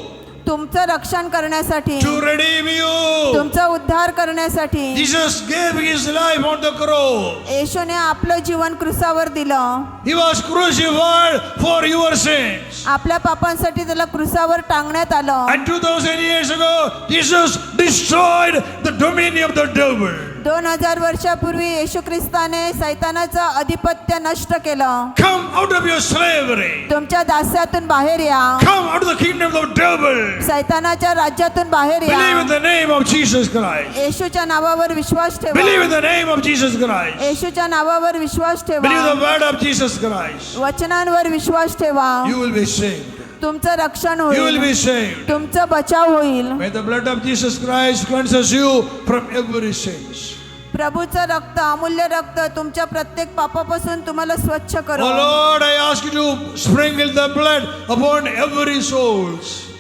तुमचं रक्षण करण्यासाठी, To redeem you. तुमचा उद्धार करण्यासाठी Jesus gave his life on the cross. येशूने आपलं जीवन क्रूसावर दिलं. He was crucified for your sins. आपल्या पापांसाठी त्याला क्रूसावर टांगण्यात आलं. And 2000 years ago, Jesus destroyed the dominion of the devil. 2000 वर्षापूर्वी येशू ख्रिस्ताने सैतानाचं अधिपत्य नष्ट केलं. Come out of your slavery. तुमच्या दास्यातून बाहेर या. Come out of the kingdom of the devil. सैतानाच्या राज्यातून बाहेर Believe या. in the name of Jesus Christ. येशूच्या नावावर विश्वास ठेवा. Believe in the name of Jesus Christ. येशूच्या नावावर विश्वास Believe ठेवा. the word of Jesus Christ. वचनांवर विश्वास ठेवा. You will be saved. तुमचं रक्षण You will होईल. be saved. तुमचं बचाव होईल. May the blood of Jesus Christ cleanses you from every sins. प्रभूचं रक्त, अमूल्य रक्त तुमच्या प्रत्येक पापापासून तुम्हाला स्वच्छ करो. Oh Lord, I ask you to sprinkle the blood upon every soul.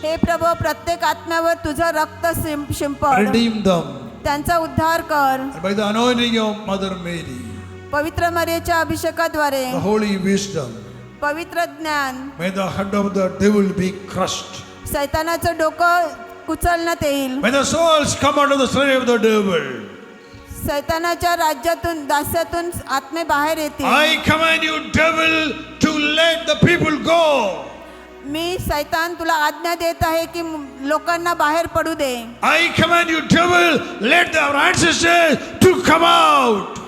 हे प्रभू, प्रत्येक आत्म्यावर तुझं रक्त शिंपड, Redeem them. त्यांचा उद्धार कर. And by the anointing of Mother Mary, पवित्र मरियेच्या अभिषेकाद्वारे, the holy wisdom, पवित्र ज्ञान, may the head of the devil be crushed. सैतानाचं डोकं कुचलण्यात येईल. May the souls come out of the slave of the devil. सैतानाच्या राज्यातून, दास्यातून आत्मे बाहेर येतील. I command you, devil, to let the people go. मी सैतान तुला आज्ञा देत आहे की लोकांना बाहेर पडू दे. I command you, devil, let our ancestors to come out.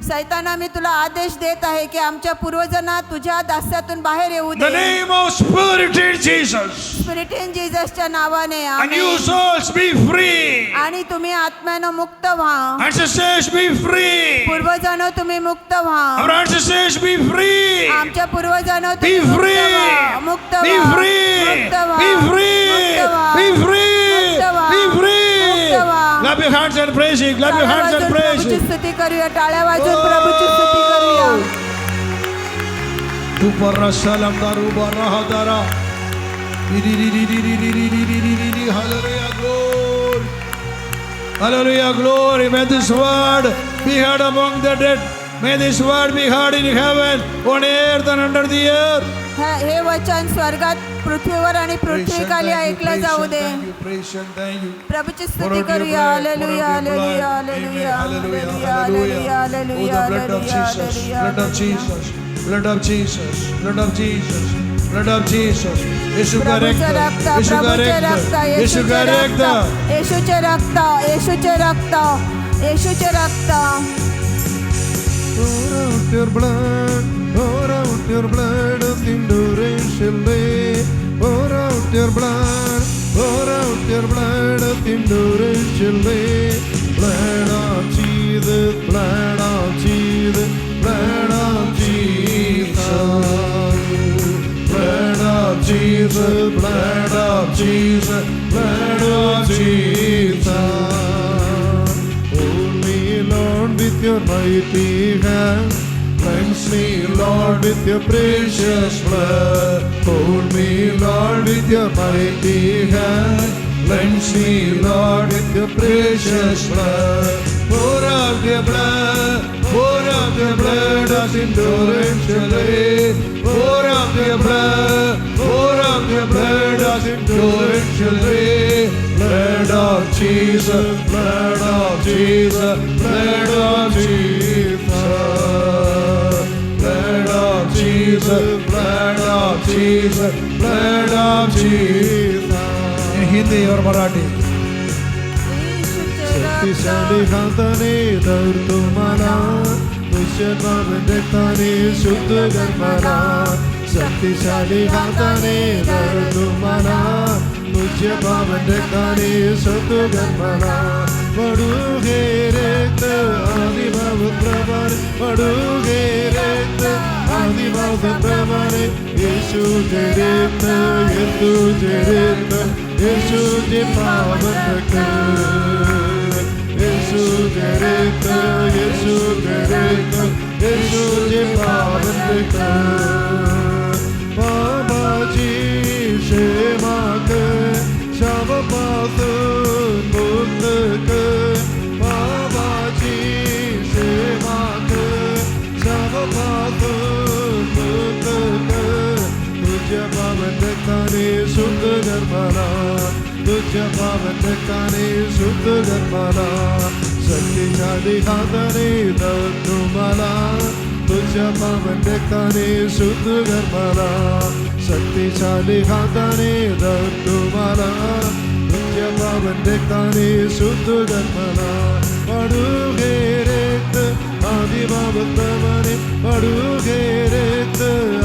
सैताना, मी तुला आदेश देत आहे की आमच्या पूर्वजांना तुझ्या दास्यातून बाहेर येऊ In the दे. name of Spirit in Jesus. Spirit in जीससच्या नावाने. And you amen. souls be free. आणि तुम्ही आत्म्यानं मुक्त व्हा. Ancestors be free. पूर्वजांनो तुम्ही मुक्त व्हा. Our ancestors be free. आमच्या पूर्वजांनो Be तुम्ही मुक्त free. व्हा. मुक्त Be व्हा. free. मुक्त व्हा. Be free. मुक्त व्हा. Be free. मुक्त व्हा. Be free. मुक्त व्हा. Clap your hands and praise Him. Clap your टाळ्या hands and वाजवून praise प्रभूची Him. स्तुती करूया. टाळ्या वाजवून प्रभूची स्तुती करूया. Tu parra salam daru barra hadara. Hallelujah, glory. Hallelujah, glory. May this word be heard among the dead. May this word be heard in heaven, on earth and under the earth. हे वचन स्वर्गात, पृथ्वीवर आणि पृथ्वीखाली ऐकलं जाऊ दे. Praise and thank you. प्रभूची स्तुती करूया. Hallelujah, hallelujah, hallelujah, hallelujah, hallelujah, hallelujah, hallelujah, Blood of Jesus, blood of Jesus, blood of Jesus, blood of Jesus. येशू का प्रभूचे रक्त, रक्त, येशू का प्रभूचे रक्त, रक्त, येशू येशूचे का रक्त, रक्त. येशूचे रक्त, येशूचे रक्त, येशूचे रक्त. Pour out your blood, pour out your blood of endurance, pour out your blood, pour out your blood of endurance, blood of Jesus, blood of Jesus, blood of Jesus, blood of Jesus, blood of Jesus, blood of Jesus. Hold me, Lord, with your mighty hand. Cleanse me, Lord, with your precious blood. Hold me, Lord, with your mighty hand. Cleanse me, Lord, with your precious blood. Pour out your blood, pour out your blood of endurance. Pour out your blood, pour out your blood of endurance. Blood of Jesus, blood of Jesus, blood of Jesus. Blood of Jesus, blood of Jesus, blood of Jesus. In Hindi or Marathi. शक्तिशाली हाताने धर तुम्हाला, तुझ्या देखताने शुद्ध कर मला. शक्तिशाली हाताने धर तुम्हाला, तुझ्या देखताने शुद्ध कर मला. पडू घे रक्त आदिभाव प्रमाणे, पडू घे रक्त आदिभाव प्रमाणे. येशूचे रक्त, येशूचे रक्त, येशूचे पावन कर. येशूचे रक्त, येशूचे रक्त, येशूचे पावन कर. पापाची क्षमा कर, शापापासून मुक्त कर. पापाची क्षमा कर, शापापासून मुक्त कर. तुझ्या पावन रक्ताने शुद्ध कर मला, तुझ्या पावन रक्ताने शुद्ध कर मला. शक्तिशाली हाताने धर तुम्हाला, तुझ्या पावन रक्ताने शुद्ध कर मला. शक्तिशाली हाताने धर तुम्हाला, तुझ्या पावन रक्ताने शुद्ध कर मला. पडू घे रक्त आदिभाव प्रमाणे, पडू घे रक्त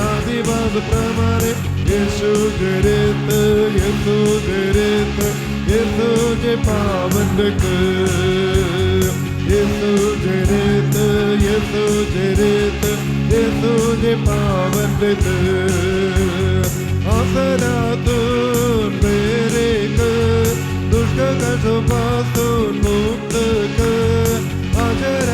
आदिभाव प्रमाणे. येशूचे रक्त, येशूचे रक्त, येशूचे पावन कर. येशूचे रक्त, येशूचे रक्त, येशूचे पावन कर. आसरातून मेरे कर, दुष्ट कष्टापासून मुक्त कर. आचरा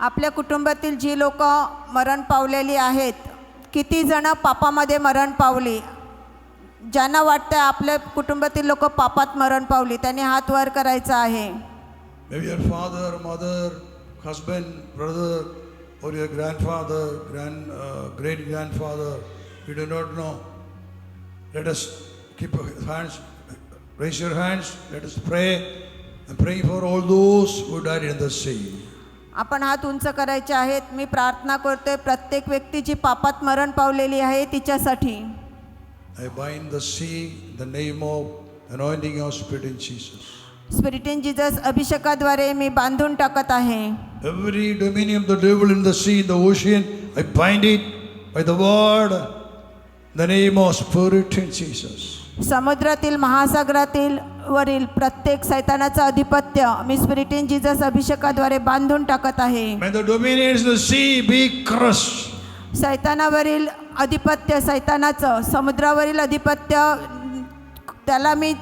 आपल्या कुटुंबातील जी लोक मरण पावलेली आहेत, किती जण पापामध्ये मरण पावली, ज्यांना वाटतं आपल्या कुटुंबातील लोक पापात मरण पावली, त्यांनी हात वर करायचा आहे. Maybe your father, mother, husband, brother, or your grandfather, great grandfather, you do not know. Let us keep our hands, raise your hands, let us pray and pray for all those who died in the sea. आपण हात उंच करायचे आहेत. मी प्रार्थना करतोय प्रत्येक व्यक्ती जी पापात मरण पावलेली आहे तिच्यासाठी. I bind the sea in the name of anointing of Spirit in Jesus. Spirit in Jesus अभिषेकाद्वारे मी बांधून टाकत आहे. Every dominion of the devil in the sea, in the ocean, I bind it by the word, the name of Spirit in Jesus. समुद्रातील महासागरातील वरील प्रत्येक सैतानाचं अधिपत्य मी spirit in Jesus अभिषेकाद्वारे बांधून टाकत आहे. May the dominions of the sea be crushed. सैतानावरील अधिपत्य, सैतानाचं समुद्रावरील अधिपत्य, त्याला मी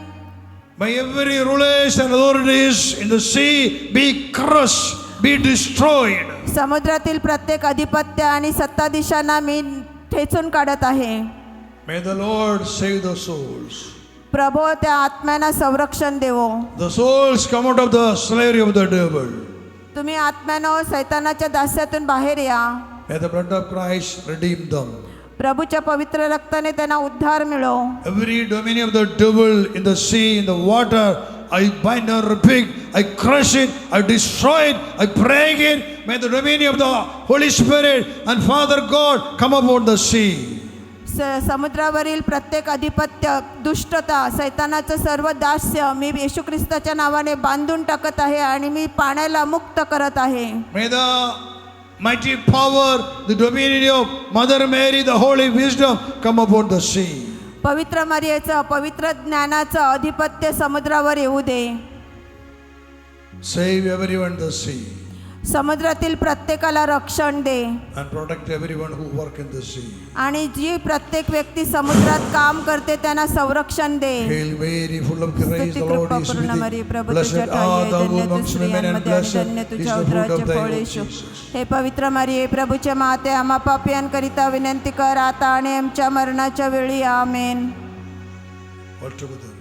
May every rulers and authorities in the sea be crushed, be destroyed. समुद्रातील प्रत्येक अधिपत्य आणि सत्ताधीशांना मी ठेचून काढत आहे. May the Lord save the souls. प्रभू त्या आत्म्यांना संरक्षण देवो. The souls come out of the slavery of the devil. तुम्ही आत्म्यानं सैतानाच्या दास्यातून बाहेर या. May the blood of Christ redeem them. प्रभूच्या पवित्र रक्ताने त्यांना उद्धार मिळो. Every dominion of the devil in the sea, in the water, I bind and rebuke, I crush it, I destroy it, I break it. May the dominion of the Holy Spirit and Father God come upon the sea. समुद्रावरील प्रत्येक अधिपत्य, दुष्टता, सैतानाचं सर्व दास्य मी येशू ख्रिस्ताच्या नावाने बांधून टाकत आहे आणि मी पाण्याला मुक्त करत आहे. May the mighty power, the dominion of Mother Mary, the holy wisdom come upon the sea. पवित्र मरियेचं, पवित्र ज्ञानाचं अधिपत्य समुद्रावर येऊ दे. Save everyone in the sea समुद्रातील प्रत्येकाला रक्षण दे and protect everyone who work in the sea. आणि जी प्रत्येक व्यक्ती समुद्रात काम करते त्यांना संरक्षण दे. Hail Mary, full of grace, the Lord is with कृपापूर्ण मरिये, thee. Prabhu Blessed तुझ्या ठाई art आहे, thou धन्य तू amongst women and स्त्रियांमध्ये आणि blessed धन्य is तुझ्या the fruit उदराचे of thy फळ womb, येशू. Jesus. हे पवित्र मरिये, प्रभूचे माते, आम्हा पापियांकरिता विनंती कर, आता आणि आमच्या मरणाच्या वेळी. आमेन. All together.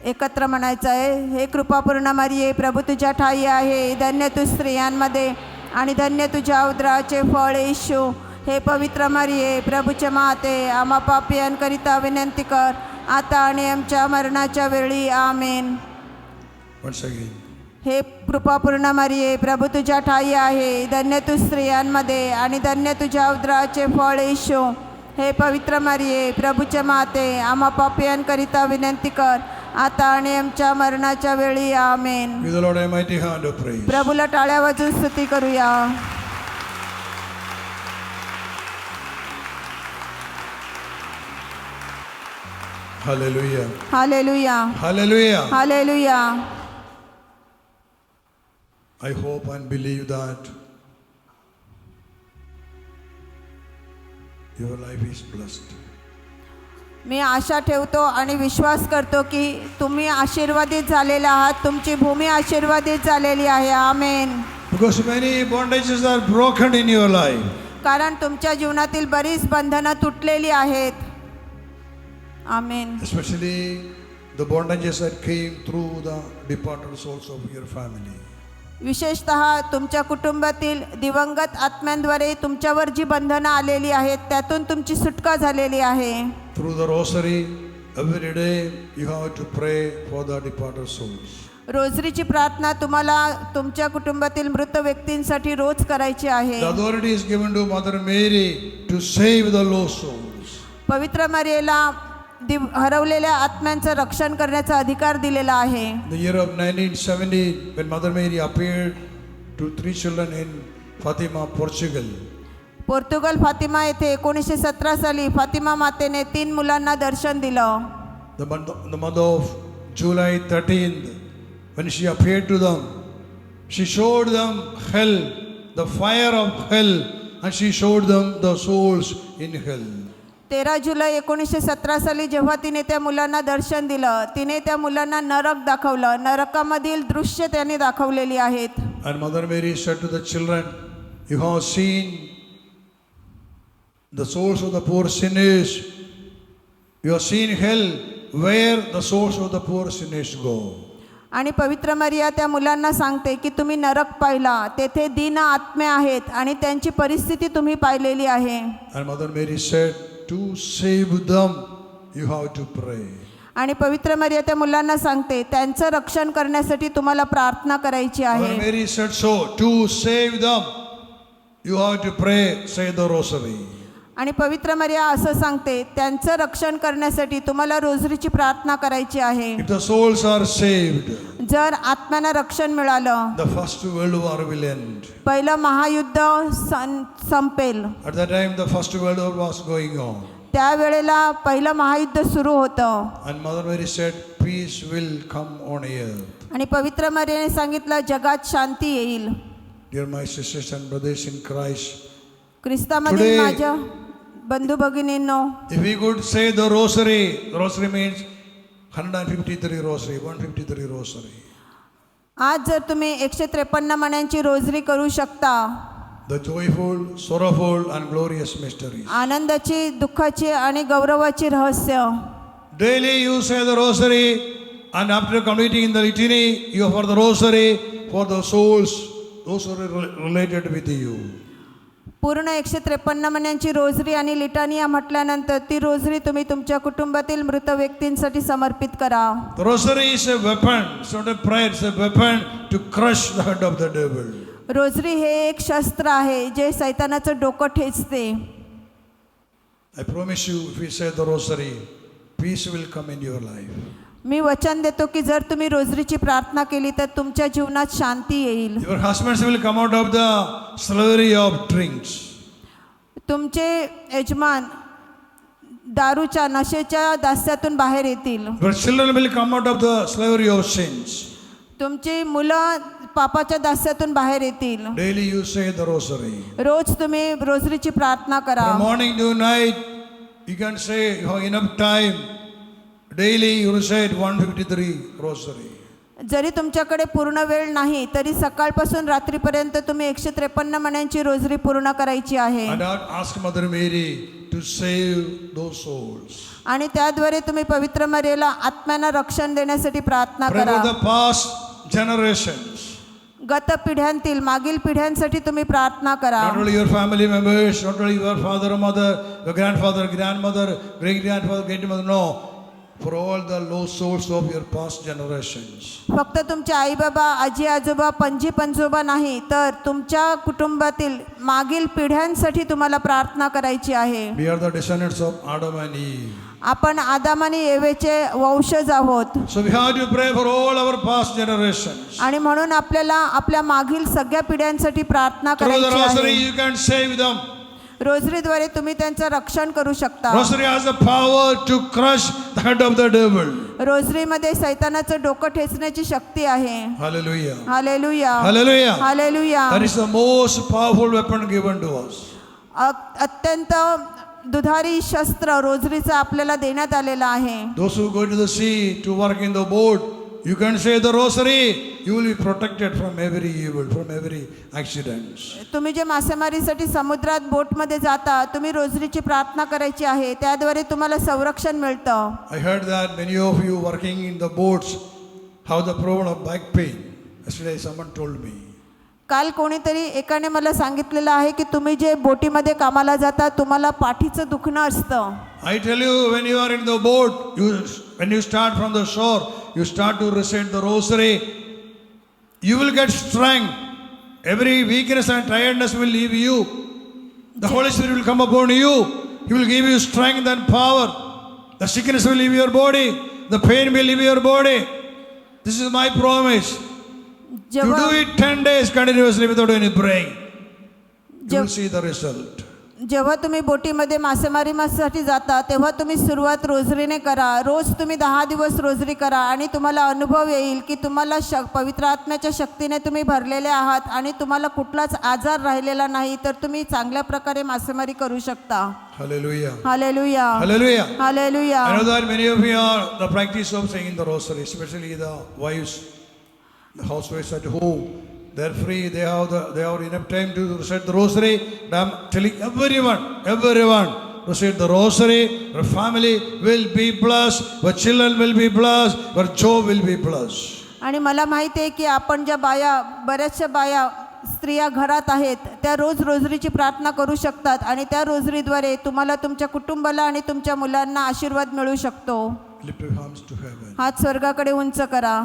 एकत्र म्हणायचं आहे. हे कृपापूर्ण मरिये, प्रभू तुझ्या ठाई आहे, धन्य तू स्त्रियांमध्ये आणि धन्य तुझ्या उदराचे फळ येशू. हे पवित्र मरिये, प्रभूचे माते, आम्हा पापियांकरिता विनंती कर, आता आणि आमच्या मरणाच्या वेळी. आमेन. Once again. हे कृपापूर्ण मरिये, प्रभू तुझ्या ठाई आहे, धन्य तू स्त्रियांमध्ये आणि धन्य तुझ्या उदराचे फळ येशू. हे पवित्र मरिये, प्रभूचे माते, आम्हा पापियांकरिता विनंती कर, आता आणि आमच्या मरणाच्या वेळी. आमेन. Give the Lord a mighty hand of praise. प्रभूला टाळ्या वाजून स्तुती करूया. Hallelujah. Hallelujah, Hallelujah. Hallelujah. I hope and believe that your life is blessed. मी आशा ठेवतो आणि विश्वास करतो की तुम्ही आशीर्वादित झालेले आहात. तुमची भूमी आशीर्वादित झालेली आहे. आमेन. Because many bondages are broken in your life. कारण तुमच्या जीवनातील बरीच बंधनं तुटलेली आहेत. आमेन. Especially the bondages that came through the departed souls of your family. विशेषतः तुमच्या कुटुंबातील दिवंगत आत्म्यांद्वारे तुमच्यावर जी बंधनं आलेली आहेत त्यातून तुमची सुटका झालेली आहे. Through the rosary, every day you have to pray for the departed souls. रोजरीची प्रार्थना तुम्हाला तुमच्या कुटुंबातील मृत व्यक्तींसाठी रोज करायची आहे. The authority is given to Mother Mary to save the lost souls. पवित्र मरियेला हरवलेल्या आत्म्यांचं रक्षण करण्याचा अधिकार दिलेला आहे. The year of 1970, when Mother Mary appeared to 3 children in Fatima, Portugal. Portugal Fatima येथे 1917 साली फातिमा मातेने 3 मुलांना दर्शन दिलं. The month of July 13th, when she appeared to them, she showed them hell, the fire of hell, and she showed them the souls in hell. 13 जुलै 1917 साली जेव्हा तिने त्या मुलांना दर्शन दिलं, तिने त्या मुलांना नरक दाखवलं. नरकामधील दृश्य त्यांनी दाखवलेली आहेत. And Mother Mary said to the children, you have seen the souls of the poor sinners. You have seen hell where the souls of the poor sinners go. आणि पवित्र मरिया त्या मुलांना सांगते की तुम्ही नरक पाहिला, तेथे दीन आत्मे आहेत आणि त्यांची परिस्थिती तुम्ही पाहिलेली आहे. And Mother Mary said, to save them, you have to pray. आणि पवित्र मरिया त्या मुलांना सांगते त्यांचं रक्षण करण्यासाठी तुम्हाला प्रार्थना करायची Mother आहे. Mary said so, to save them, you have to pray, say the rosary. आणि पवित्र मरिया असं सांगते त्यांचं रक्षण करण्यासाठी तुम्हाला रोजरीची प्रार्थना करायची आहे. If the souls are saved, जर आत्म्यांना रक्षण मिळालं, the first world war will end. पहिलं महायुद्ध संपेल. At that time, the first world war was going on. त्यावेळेला पहिलं महायुद्ध सुरू होतं. And Mother Mary said, peace will come on earth. आणि पवित्र मरियाने सांगितलं जगात शांती येईल. Dear my sisters and brothers in Christ, ख्रिस्तामधील Today- माझ्या बंधू भगिनींनो, if we could say the rosary means 153 rosary, 153 rosary. आज जर तुम्ही 153 मण्यांची रोजरी करू शकता, The joyful, sorrowful and glorious mysteries. आनंदाची, दुःखाची आणि गौरवाची रहस्य. Daily you say the rosary, and after completing the litany, you offer the rosary for the souls, those who are related with you. पूर्ण 153 मण्यांची रोजरी आणि लिटानिया म्हटल्यानंतर ती रोजरी तुम्ही तुमच्या कुटुंबातील मृत व्यक्तींसाठी समर्पित करा. The rosary is a weapon, it's not a prayer, it's a weapon to crush the head of the devil. Rosary हे एक शस्त्र आहे जे सैतानाचं डोकं ठेचते. I promise you, if you say the rosary, peace will come in your life. मी वचन देतो की जर तुम्ही रोजरीची प्रार्थना केली तर तुमच्या जीवनात शांती येईल. Your husbands will come out of the slavery of drinks. तुमचे यजमान दारूच्या नशेच्या दास्यातून बाहेर येतील. Your children will come out of the slavery of sins. तुमची मुलं पापाच्या दास्यातून बाहेर येतील. Daily you say the rosary. रोज तुम्ही रोजरीची प्रार्थना करा. From morning to night, you can say you have enough time. Daily you recite 153 rosary. जरी तुमच्याकडे पूर्ण वेळ नाही तरी सकाळपासून रात्रीपर्यंत तुम्ही 153 मण्यांची रोजरी पूर्ण करायची आहे. And ask Mother Mary to save those souls. आणि त्याद्वारे तुम्ही पवित्र मरियेला आत्म्यांना रक्षण देण्यासाठी प्रार्थना Pray करा. for the past generations. गत पिढ्यांतील मागील पिढ्यांसाठी तुम्ही प्रार्थना करा. Not only your family members, not only your father or mother, your grandfather, grandmother, great grandfather, great mother, no. For all the lost souls of your past generations. फक्त तुमचे आई बाबा, आजी आजोबा, पणजी पणजोबा नाही तर तुमच्या कुटुंबातील मागील पिढ्यांसाठी तुम्हाला प्रार्थना करायची आहे. We are the descendants of Adam and Eve. आपण आदाम आणि एवेचे वंशज आहोत. So we have to pray for all our past generations. आणि म्हणून आपल्याला आपल्या मागील सगळ्या पिढ्यांसाठी प्रार्थना Through the करायची rosary आहे. you can save them. रोजरीद्वारे तुम्ही त्यांचं रक्षण करू शकता. Rosary has the power to crush the head of the devil. रोजरीमध्ये सैतानाचं डोकं ठेचण्याची शक्ती आहे. Hallelujah. Hallelujah, Hallelujah. Hallelujah. That is the most powerful weapon given to us. अत्यंत दुधारी शस्त्र रोजरीचं आपल्याला देण्यात आलेलं आहे. Those who go to the sea to work in the boat, you can say the rosary, you will be protected from every evil, from every accident. तुम्ही जे मासेमारीसाठी समुद्रात बोटमध्ये जाता तुम्ही रोजरीची प्रार्थना करायची आहे. त्याद्वारे तुम्हाला संरक्षण मिळतं. I heard that many of you working in the boats have the problem of back pain. Yesterday someone told me. काल कोणीतरी एकाने मला सांगितलेलं आहे की तुम्ही जे बोटीमध्ये कामाला जाता तुम्हाला पाठीचं दुखणं असतं. I tell you, when you are in the boat, when you start from the shore, you start to recite the rosary, you will get strength. Every weakness and tiredness will leave you. The Holy Spirit will come upon you. He will give you strength and power. The sickness will leave your body. The pain will leave your body. This is my promise. You जेव्हा do it 10 days continuously without any break. You will see the result. जेव्हा तुम्ही बोटीमध्ये मासेमारीसाठी जाता तेव्हा तुम्ही सुरुवात रोजरीने करा. रोज तुम्ही 10 दिवस रोजरी करा आणि तुम्हाला अनुभव येईल की तुम्हाला पवित्र आत्म्याच्या शक्तीने तुम्ही भरलेले आहात आणि तुम्हाला कुठलाच आजार राहिलेला नाही तर तुम्ही चांगल्या प्रकारे मासेमारी करू शकता. Hallelujah. Hallelujah, Hallelujah. Hallelujah. I know that many of you are the practice of saying the rosary, especially the wives, the housewives at home. They're free. They have enough time to recite the rosary. And I'm telling everyone, recite the rosary. Your family will be blessed. Your children will be blessed. Your job will be blessed. आणि मला माहिती आहे की आपण ज्या बऱ्याचशा बाया स्त्रिया घरात आहेत त्या रोज रोजरीची प्रार्थना करू शकतात आणि त्या रोजरीद्वारे तुम्हाला तुमच्या कुटुंबाला आणि तुमच्या मुलांना आशीर्वाद मिळू शकतो. Lift your hands to heaven. हात स्वर्गाकडे उंच करा.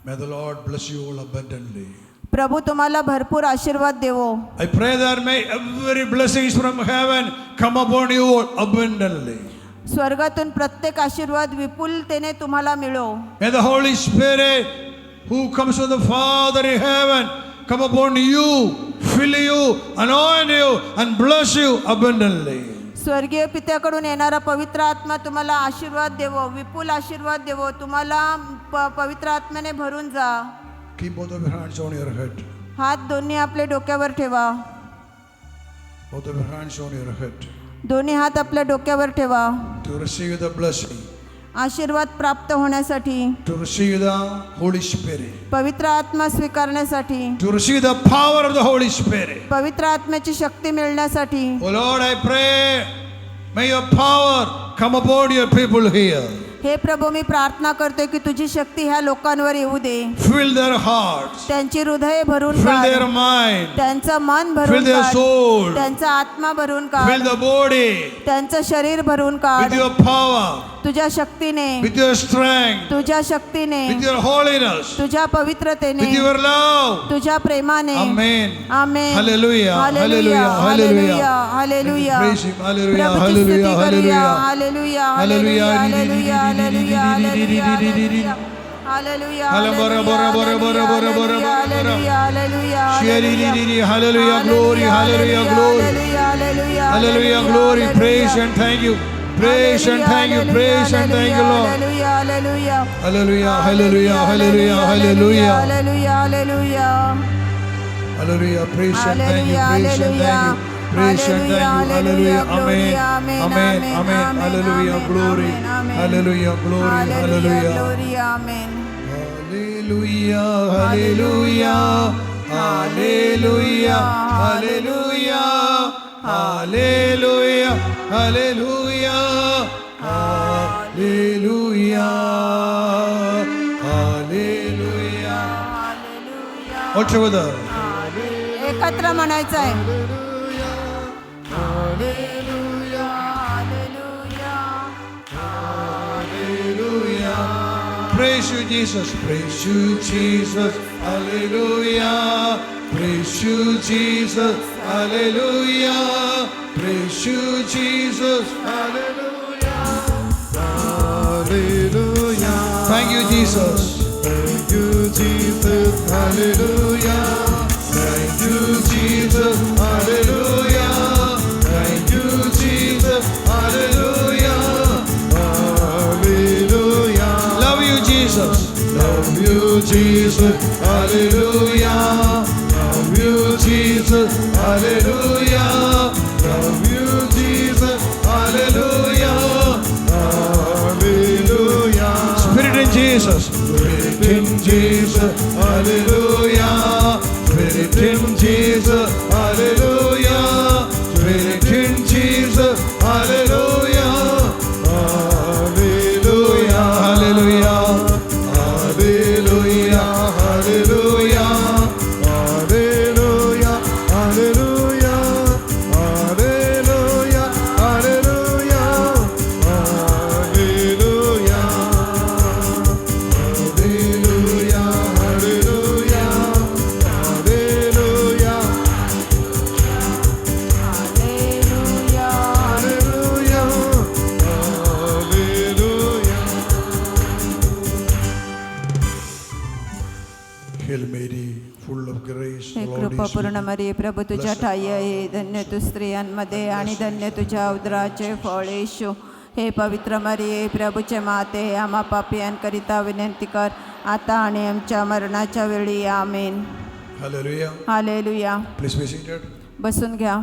May the Lord bless you all abundantly. प्रभू तुम्हाला भरपूर आशीर्वाद देवो. I pray that may every blessings from heaven come upon you all abundantly. स्वर्गातून प्रत्येक आशीर्वाद विपुलतेने तुम्हाला मिळो. May the Holy Spirit who comes from the Father in heaven come upon you, fill you, anoint you and bless you abundantly. स्वर्गीय पित्याकडून येणारा पवित्र आत्मा तुम्हाला आशीर्वाद देवो, विपुल आशीर्वाद देवो. तुम्हाला पवित्र आत्म्याने भरून जा. Keep both of your hands on your head. हात दोन्ही आपल्या डोक्यावर ठेवा. Both of your hands on your head. दोन्ही हात आपल्या डोक्यावर ठेवा. To receive the blessing. आशीर्वाद प्राप्त होण्यासाठी, To receive the Holy Spirit. पवित्र आत्मा स्वीकारण्यासाठी, To receive the power of the Holy Spirit. पवित्र आत्म्याची शक्ती मिळण्यासाठी. Oh Lord, I pray, may your power come upon your people here. हे प्रभू मी प्रार्थना करतोय की तुझी शक्ती ह्या लोकांवर येऊ दे. Fill their hearts. त्यांची हृदय भरून Fill काढ. their mind. त्यांचं मन भरून Fill their काढ. soul. त्यांचा आत्मा भरून Fill काढ. the body त्यांचं शरीर भरून काढ. with your power, तुझ्या शक्तीने, with your strength, तुझ्या शक्तीने, with your holiness, तुझ्या पवित्रतेने, with your love. तुझ्या प्रेमाने. Amen. आमेन. Hallelujah. Hallelujah, Hallelujah. Hallelujah. Praise him. Hallelujah. प्रभूची स्तुती Hallelujah. करूया. Hallelujah. Hallelujah, Hallelujah. Hallelujah, hallelujah, hallelujah, hallelujah, hallelujah, hallelujah, Hallelujah. Hallelujah. Glory. Hallelujah. Glory. Hallelujah. Glory. Praise and thank you. Praise and thank you. Praise and thank you, Lord. Hallelujah, hallelujah. Hallelujah. Hallelujah. Hallelujah. Hallelujah. Hallelujah, hallelujah. Hallelujah. Praise and thank you. Hallelujah, Praise and thank you. Praise and thank you. Hallelujah. Amen. Amen. Amen. Hallelujah. Glory. Hallelujah. Glory. Hallelujah. Glory, amen. Hallelujah. Hallelujah. Hallelujah. Hallelujah. Hallelujah. Hallelujah. Hallelujah. Hallelujah. All together. एकत्र म्हणायचं आहे. Hallelujah. Praise you, Jesus. Praise you, Jesus. Hallelujah. Praise you, Jesus. Hallelujah. Praise you, Jesus. Hallelujah. Hallelujah. Thank you, Jesus. Thank you, Jesus. Hallelujah. Thank you, Jesus. Hallelujah. Thank you, Jesus. Hallelujah. Hallelujah. Love you, Jesus. Love you, Jesus. Hallelujah. Love you, Jesus. Hallelujah. Love you, Jesus. Hallelujah. Hallelujah. Spirit in Jesus. Spirit in Jesus. Hallelujah. Spirit in Jesus. Hallelujah. Spirit in Jesus. Hallelujah. Hallelujah. Hallelujah. Hallelujah. Hallelujah. Hallelujah. Hallelujah. Hallelujah. Hallelujah. Hallelujah. Hallelujah. Hallelujah. Hallelujah. Hallelujah. Hallelujah. Hail Mary, full of grace, हे the Lord is with कृपापूर्ण you. मरिये प्रभू तुझ्या ठाई आहे. धन्य तू स्त्रियांमध्ये आणि धन्य तुझ्या उदराचे फळ येशू. हे पवित्र मरिये प्रभूचे माते, आम्हा पापियांकरिता विनंती कर आता आणि आमच्या मरणाच्या वेळी. आमेन. Hallelujah. Hallelujah. Please be seated. बसून घ्या.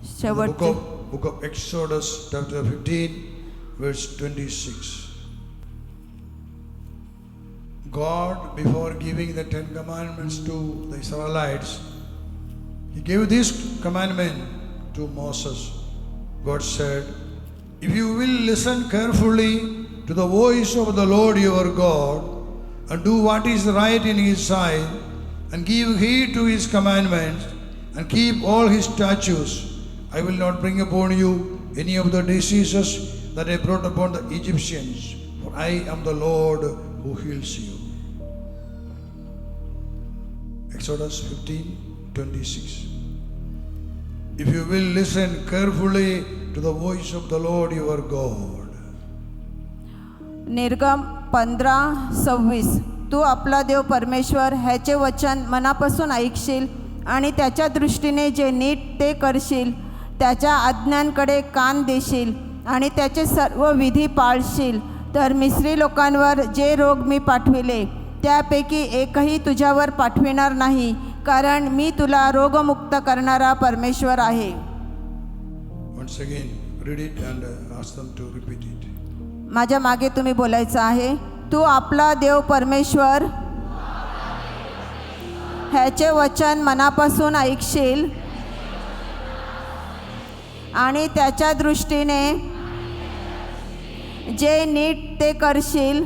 The शेवटचे book of Exodus, chapter 15, verse 26. God, before giving the 10 commandments to the Israelites, He gave this commandment to Moses. God said, if you will listen carefully to the voice of the Lord your God and do what is right in His sight and give heed to His commandments and keep all His statutes, I will not bring upon you any of the diseases that I brought upon the Egyptians, for I am the Lord who heals you. Exodus 15:26. If you will listen carefully to the voice of the Lord your God. निर्गम 15:26. तू आपला देव परमेश्वर ह्याचे वचन मनापासून ऐकशील आणि त्याच्या दृष्टीने जे नीट ते करशील, त्याच्या आज्ञांकडे कान देशील आणि त्याचे सर्व विधी पाळशील, तर मिस्री लोकांवर जे रोग मी पाठविले त्यापैकी एकही तुझ्यावर पाठविणार नाही, कारण मी तुला रोगमुक्त करणारा परमेश्वर आहे. Once again, read it and ask them to repeat it. माझ्या मागे तुम्ही बोलायचं आहे. तू आपला देव परमेश्वर ह्याचे वचन मनापासून ऐकशील आणि त्याच्या दृष्टीने जे नीट ते करशील,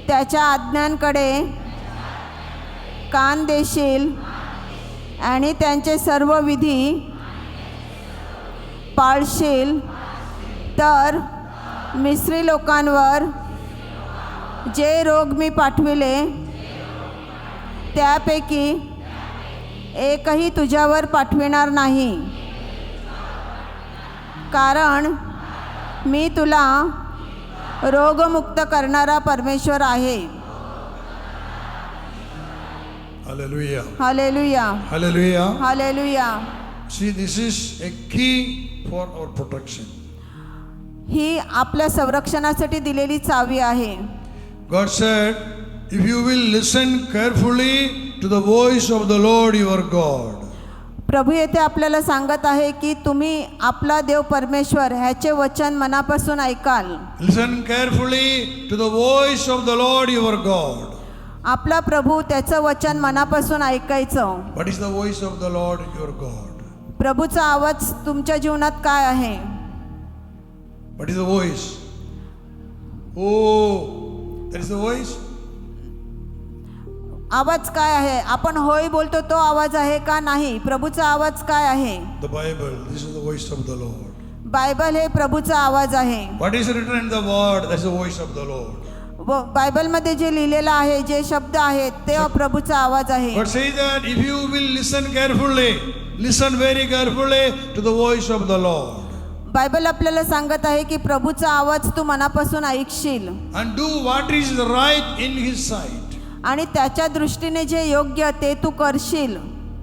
त्याच्या आज्ञांकडे कान देशील आणि त्यांचे सर्व विधी पाळशील, तर मिस्री लोकांवर जे रोग मी पाठविले त्यापैकी एकही तुझ्यावर पाठविणार नाही, कारण मी तुला रोगमुक्त करणारा परमेश्वर आहे. Hallelujah. Hallelujah, Hallelujah. Hallelujah. See, this is a key for our protection. ही आपल्या संरक्षणासाठी दिलेली चावी आहे. God said, if you will listen carefully to the voice of the Lord your God. प्रभू येथे आपल्याला सांगत आहे की तुम्ही आपला देव परमेश्वर ह्याचे वचन मनापासून ऐकाल. Listen carefully to the voice of the Lord your God. आपला प्रभू त्याचं वचन मनापासून ऐकायचं. What is the voice of the Lord your God? प्रभूचा आवाज तुमच्या जीवनात काय आहे? What is the voice? Oh, that is the voice. आवाज काय आहे? आपण होय बोलतो तो आवाज आहे का नाही? प्रभूचा आवाज काय आहे? The Bible, this is the voice of the Lord. Bible हे प्रभूचा आवाज आहे. What is written in the word, that's the voice of the Lord. बायबलमध्ये जे लिहिलेलं आहे, जे शब्द आहेत, ते प्रभूचा आवाज आहे. But say that if you will listen carefully, listen very carefully to the voice of the Lord. Bible आपल्याला सांगत आहे की प्रभूचा आवाज तू मनापासून ऐकशील And do what is right in His sight. आणि त्याच्या दृष्टीने जे योग्य ते तू करशील.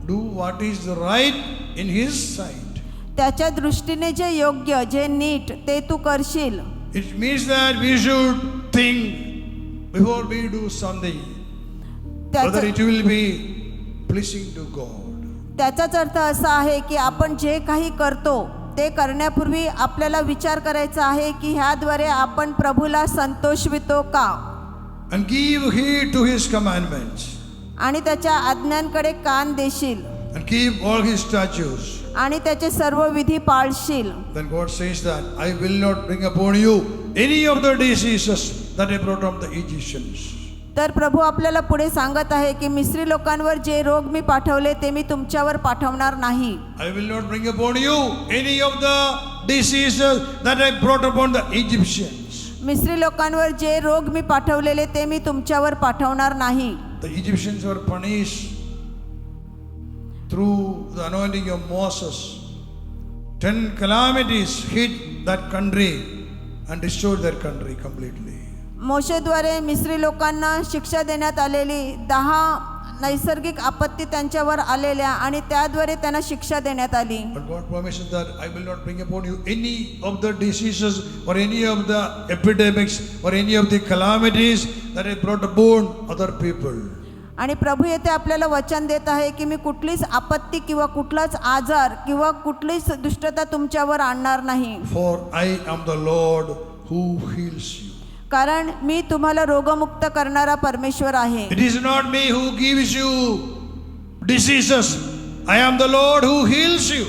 Do what is right in His sight. त्याच्या दृष्टीने जे योग्य, जे नीट ते तू करशील. It means that we should think before we do something whether it will be pleasing to God. त्याचाच अर्थ असा आहे की आपण जे काही करतो ते करण्यापूर्वी आपल्याला विचार करायचा आहे की ह्याद्वारे आपण प्रभूला संतोषवितो का, And give heed to His commandments. आणि त्याच्या आज्ञांकडे कान देशील And keep all His statutes. आणि त्याचे सर्व विधी पाळशील. Then God says that I will not bring upon you any of the diseases that I brought on the Egyptians. तर प्रभू आपल्याला पुढे सांगत आहे की मिस्री लोकांवर जे रोग मी पाठवले ते मी तुमच्यावर पाठवणार नाही. I will not bring upon you any of the diseases that I brought upon the Egyptians. मिस्री लोकांवर जे रोग मी पाठवलेले ते मी तुमच्यावर पाठवणार नाही. The Egyptians were punished through the anointing of Moses. 10 calamities hit that country and destroyed their country completely. मोशेद्वारे मिस्री लोकांना शिक्षा देण्यात आलेली 10 नैसर्गिक आपत्ती त्यांच्यावर आलेल्या आणि त्याद्वारे त्यांना शिक्षा देण्यात आली. But God promises that I will not bring upon you any of the diseases or any of the epidemics or any of the calamities that I brought upon other people. आणि प्रभू येथे आपल्याला वचन देत आहे की मी कुठलीच आपत्ती किंवा कुठलाच आजार किंवा कुठलीच दुष्टता तुमच्यावर आणणार नाही. For I am the Lord who heals you. कारण मी तुम्हाला रोगमुक्त करणारा परमेश्वर आहे. It is not me who gives you diseases. I am the Lord who heals you.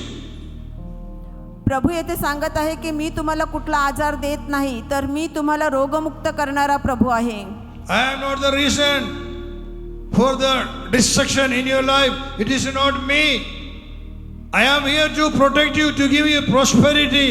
प्रभू येथे सांगत आहे की मी तुम्हाला कुठला आजार देत नाही, तर मी तुम्हाला रोगमुक्त करणारा प्रभू आहे. I am not the reason for the destruction in your life. It is not me. I am here to protect you, to give you prosperity.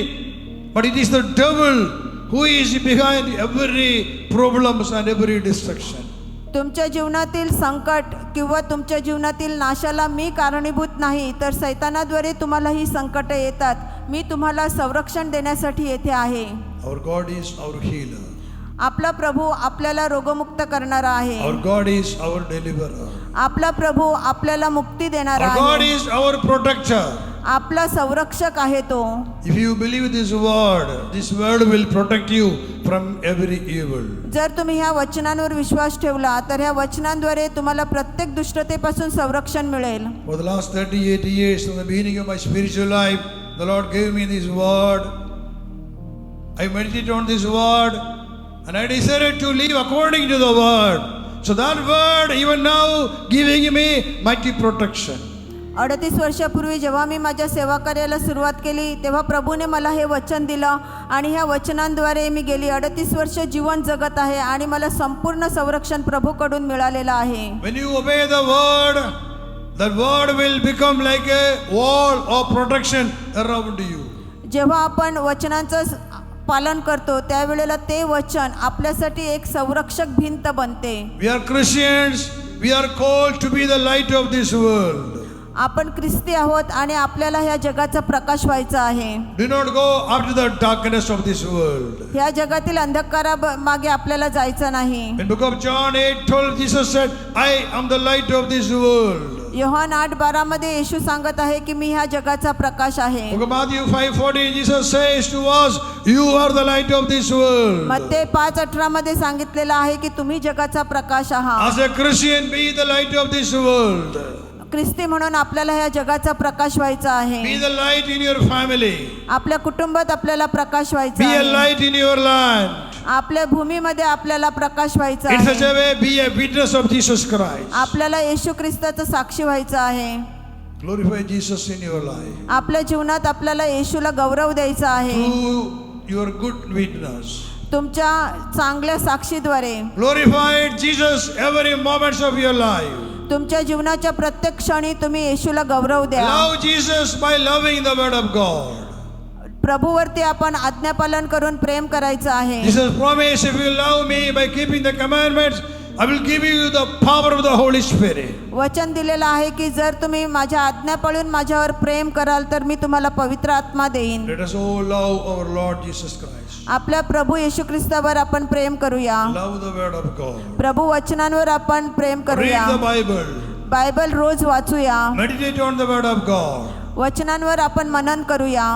But it is the devil who is behind every problems and every destruction. तुमच्या जीवनातील संकट किंवा तुमच्या जीवनातील नाशाला मी कारणीभूत नाही, तर सैतानाद्वारे तुम्हाला ही संकटे येतात. मी तुम्हाला संरक्षण देण्यासाठी येथे आहे. Our God is our healer. आपला प्रभू आपल्याला रोगमुक्त करणारा आहे. Our God is our deliverer. आपला प्रभू आपल्याला मुक्ती देणारा Our God आहे. is our protector. आपला संरक्षक आहे तो. If you believe this word will protect you from every evil. जर तुम्ही ह्या वचनांवर विश्वास ठेवला तर ह्या वचनांद्वारे तुम्हाला प्रत्येक दुष्टतेपासून संरक्षण मिळेल. For the last 38 years, from the beginning of my spiritual life, the Lord gave me this word. I meditated on this word and I decided to live according to the word. So that word even now giving me mighty protection. 38 वर्षापूर्वी जेव्हा मी माझ्या सेवा कार्याला सुरुवात केली तेव्हा प्रभूने मला हे वचन दिलं आणि ह्या वचनांद्वारे मी गेली 38 वर्ष जीवन जगत आहे आणि मला संपूर्ण संरक्षण प्रभूकडून मिळालेलं आहे. When you obey the word, that word will become like a wall of protection around you. जेव्हा आपण वचनांचं पालन करतो त्यावेळेला ते वचन आपल्यासाठी एक संरक्षक भिंत बनते. We are Christians. We are called to be the light of this world. आपण ख्रिस्ती आहोत आणि आपल्याला ह्या जगाचा प्रकाश व्हायचा आहे. Do not go after the darkness of this world. ह्या जगातील अंधकारा मागे आपल्याला जायचं नाही. In book of John 8:12, Jesus said, I am the light of this world. Yohan 8:12 मध्ये येशू सांगत आहे की मी ह्या जगाचा प्रकाश आहे. Book of Matthew 5:14, Jesus says to us, you are the light of this world. मत्ते 5:18 मध्ये सांगितलेलं आहे की तुम्ही जगाचा प्रकाश आहात. As a Christian, be the light of this world. ख्रिस्ती म्हणून आपल्याला ह्या जगाचा प्रकाश व्हायचा Be आहे. the light in your family. आपल्या कुटुंबात आपल्याला प्रकाश व्हायचा Be a आहे. light in your land. आपल्या भूमीमध्ये आपल्याला प्रकाश व्हायचा In such आहे. a way, be a witness of Jesus Christ. आपल्याला येशू ख्रिस्ताचं साक्षी व्हायचं आहे. Glorify Jesus in your life. आपल्या जीवनात आपल्याला येशूला गौरव द्यायचा आहे. Through your good witness. तुमच्या चांगल्या साक्षीद्वारे Glorify Jesus every moment of your life. तुमच्या जीवनाच्या प्रत्येक क्षणी तुम्ही येशूला गौरव द्या. Love Jesus by loving the word of God. प्रभूवरती आपण आज्ञापालन करून प्रेम करायचं आहे. Jesus promised, if you love me by keeping the commandments, I will give you the power of the Holy Spirit. वचन दिलेलं आहे की जर तुम्ही माझ्या आज्ञा पाळून माझ्यावर प्रेम कराल तर मी तुम्हाला पवित्र आत्मा देईन. Let us all love our Lord Jesus Christ. आपल्या प्रभू येशू ख्रिस्तावर आपण प्रेम करूया. Love the word of God. प्रभू वचनांवर आपण प्रेम करूया. Read the Bible. बायबल रोज वाचूया. Meditate on the word of God. वचनांवर आपण मनन करूया.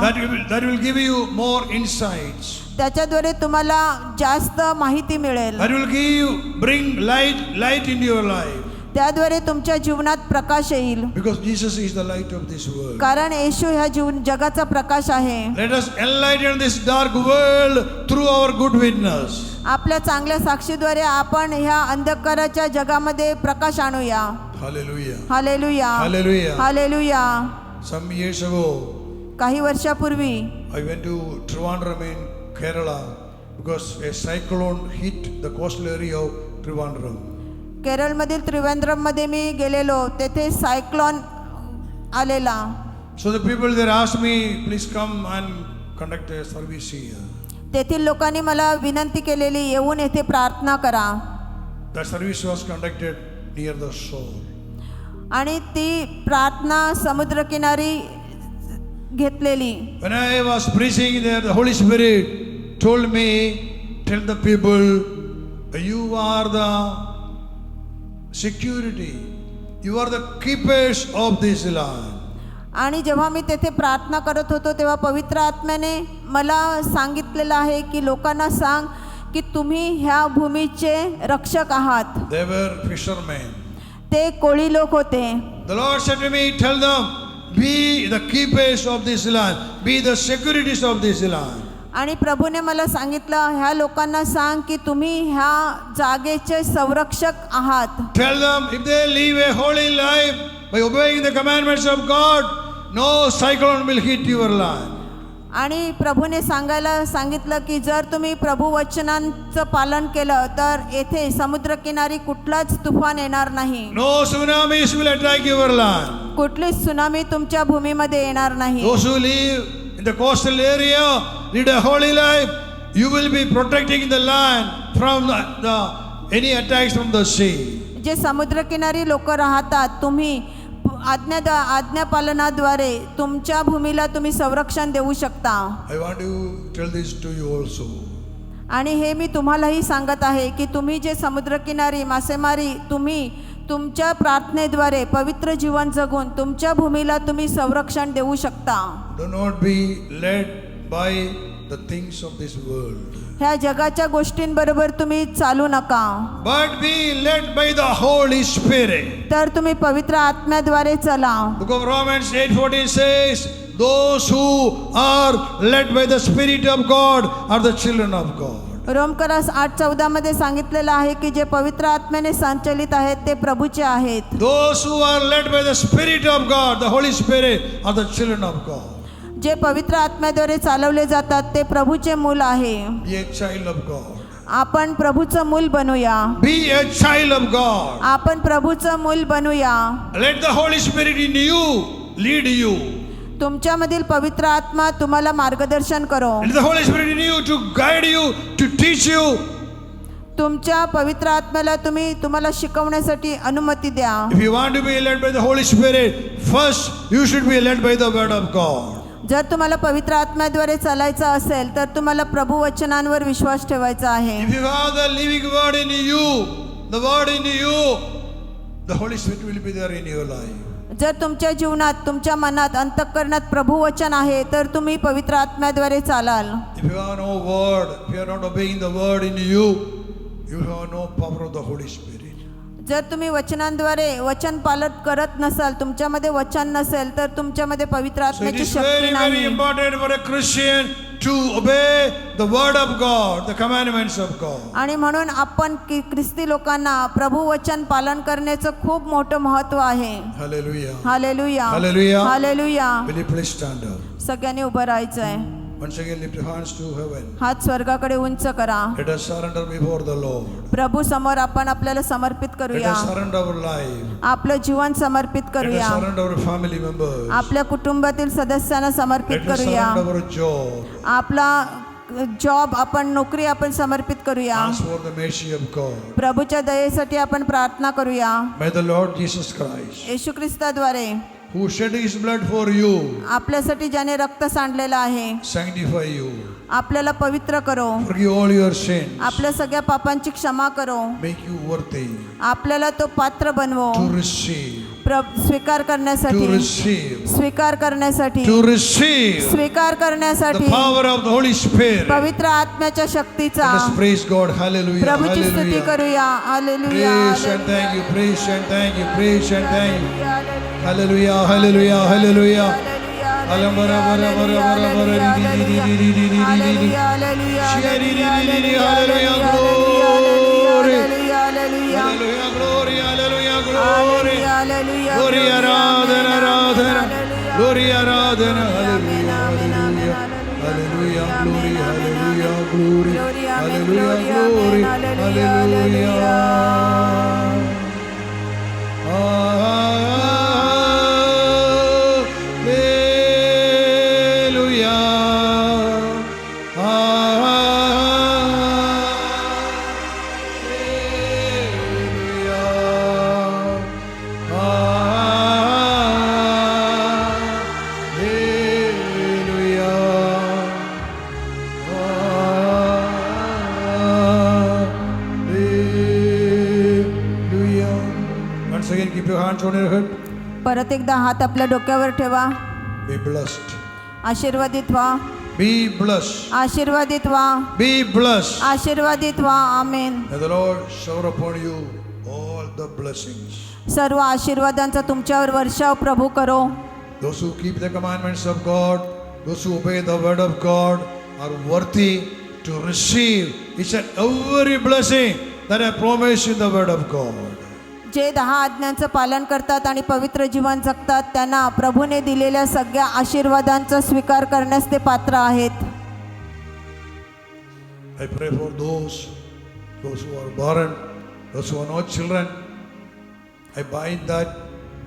That will give you more insights. त्याच्याद्वारे तुम्हाला जास्त माहिती मिळेल. That will bring light into your life. त्याद्वारे तुमच्या जीवनात प्रकाश येईल. Because Jesus is the light of this world. कारण येशू ह्या जगाचा प्रकाश आहे. Let us enlighten this dark world through our good witness. आपल्या चांगल्या साक्षीद्वारे आपण ह्या अंधकाराच्या जगामध्ये प्रकाश आणूया. Hallelujah. Hallelujah. Hallelujah. Hallelujah. Some years ago, काही वर्षापूर्वी I went to Trivandrum in Kerala because a cyclone hit the coastal area of Trivandrum. केरळमधील त्रिवेंद्रममध्ये मी गेलेलो. तेथे सायक्लोन आलेला. So the people there asked me, please come and conduct a service here. तेथील लोकांनी मला विनंती केलेली येऊन येथे प्रार्थना करा. That service was conducted near the shore. आणि ती प्रार्थना समुद्रकिनारी घेतलेली. When I was preaching there, the Holy Spirit told me, tell the people, you are the security. You are the keepers of this land. आणि जेव्हा मी तेथे प्रार्थना करत होतो तेव्हा पवित्र आत्म्याने मला सांगितलेलं आहे की लोकांना सांग की तुम्ही ह्या भूमीचे रक्षक आहात. They were fishermen. ते कोळी लोक होते. The Lord said to me, tell them, be the keepers of this land. Be the securities of this land. आणि प्रभूने मला सांगितलं ह्या लोकांना सांग की तुम्ही ह्या जागेचे संरक्षक आहात. Tell them if they live a holy life by obeying the commandments of God, no cyclone will hit your land. आणि प्रभूने सांगायला सांगितलं की जर तुम्ही प्रभू वचनांचं पालन केलं तर येथे समुद्रकिनारी कुठलाच तुफान येणार नाही. No tsunamis will attack your land. कुठलीच सुनामी तुमच्या भूमीमध्ये येणार नाही. Those who live in the coastal area, lead a holy life, you will be protecting the land from any attacks from the sea. जे समुद्रकिनारी लोक राहतात तुम्ही आज्ञापालनाद्वारे तुमच्या भूमीला तुम्ही संरक्षण देऊ शकता. I want to tell this to you also. आणि हे मी तुम्हालाही सांगत आहे की तुम्ही जे समुद्रकिनारी मासेमारी तुम्ही तुमच्या प्रार्थनेद्वारे पवित्र जीवन जगून तुमच्या भूमीला तुम्ही संरक्षण देऊ शकता. Do not be led by the things of this world, ह्या जगाच्या गोष्टींबरोबर तुम्ही चालू नका, but be led by the Holy Spirit. तर तुम्ही पवित्र आत्म्याद्वारे चला. Book of Romans 8:14 says, those who are led by the Spirit of God are the children of God. रोमकरास 8:14 मध्ये सांगितलेलं आहे की जे पवित्र आत्म्याने संचलित आहेत ते प्रभूचे आहेत. Those who are led by the Spirit of God, the Holy Spirit, are the children of God. जे पवित्र आत्म्याद्वारे चालवले जातात ते प्रभूचे मूल आहे. Be a child of God. आपण प्रभूचं मूल बनूया. Be a child of God. आपण प्रभूचं मूल बनूया. Let the Holy Spirit in you lead you. तुमच्यामधील पवित्र आत्मा तुम्हाला मार्गदर्शन करो. Let the Holy Spirit in you to guide you, to teach you. तुमच्या पवित्र आत्म्याला तुम्हाला शिकवण्यासाठी अनुमती द्या. If you want to be led by the Holy Spirit, first you should be led by the Word of God. जर तुम्हाला पवित्र आत्म्याद्वारे चालायचं असेल तर तुम्हाला प्रभू वचनांवर विश्वास ठेवायचा आहे. If you have the living Word in you, the Word in you, the Holy Spirit will be there in your life. जर तुमच्या जीवनात तुमच्या मनात अंतःकरणात प्रभू वचन आहे तर तुम्ही पवित्र आत्म्याद्वारे चालाल. If you have no Word, if you are not obeying the Word in you, you have no power of the Holy Spirit. जर तुम्ही वचनांद्वारे वचन पालन करत नसाल तुमच्यामध्ये वचन नसेल तर तुमच्यामध्ये पवित्र So it आत्म्याची is Shakti very, very नाही. important for a Christian to obey the Word of God, the commandments of God. आणि म्हणून आपण ख्रिस्ती लोकांना प्रभू वचन पालन करण्याचं खूप मोठं महत्त्व आहे. Hallelujah. Hallelujah Hallelujah. Hallelujah. Will you please stand up? सगळ्यांनी उभं राहायचं आहे. Once again, lift your hands to heaven. हात स्वर्गाकडे उंच करा. Let us surrender before the Lord. प्रभू समोर आपण आपल्याला समर्पित Let करूया. us surrender our life. आपलं जीवन समर्पित Let us करूया. surrender our family members. आपल्या कुटुंबातील सदस्यांना समर्पित Let us करूया. surrender our job. आपला जॉब आपण नोकरी आपण समर्पित करूया. Ask for the mercy of God. प्रभूच्या दयेसाठी आपण प्रार्थना करूया. May the Lord Jesus Christ, Yeshu ख्रिस्ताद्वारे who shed His blood for you, आपल्यासाठी ज्याने रक्त सांडलेलं आहे sanctify you, आपल्याला पवित्र करो. forgive all your sins, आपल्या सगळ्या पापांची क्षमा करो. make you worthy आपल्याला तो पात्र बनवो. to receive, स्वीकार to करण्यासाठी receive, स्वीकार करण्यासाठी to receive स्वीकार the करण्यासाठी power of the Holy Spirit. पवित्र आत्म्याच्या शक्तीचा Let us praise God. Hallelujah. प्रभूची स्तुती Hallelujah. करूया. Hallelujah Praise and thank you. Praise and thank you. Praise and thank you. Hallelujah. Hallelujah. Hallelujah. Alambara bara bara bara bara di di di di di di di di di. Shia di di di di di. Hallelujah. Glory. Hallelujah. Glory. Hallelujah. Glory. Glory. Aradhana. Aradhana. Glory. Aradhana. Hallelujah. Hallelujah. Hallelujah. Glory. Hallelujah. Glory. Hallelujah. Glory. Hallelujah. Once again, keep your hands on your head. परत एकदा हात आपल्या डोक्यावर ठेवा. Be blessed. आशीर्वादित व्हा. Be blessed. आशीर्वादित व्हा. Be blessed. आशीर्वादित व्हा. आमेन. May the Lord shower upon you all the blessings. सर्व आशीर्वादांचा तुमच्यावर वर्षाव प्रभू करो. Those who keep the commandments of God, those who obey the word of God, are worthy to receive each and every blessing that I promised in the word of God. जे 10 आज्ञांचं पालन करतात आणि पवित्र जीवन जगतात त्यांना प्रभूने दिलेल्या सगळ्या आशीर्वादांचा स्वीकार करण्यास ते पात्र आहेत. I pray for those who are barren, those who are not children. I bind that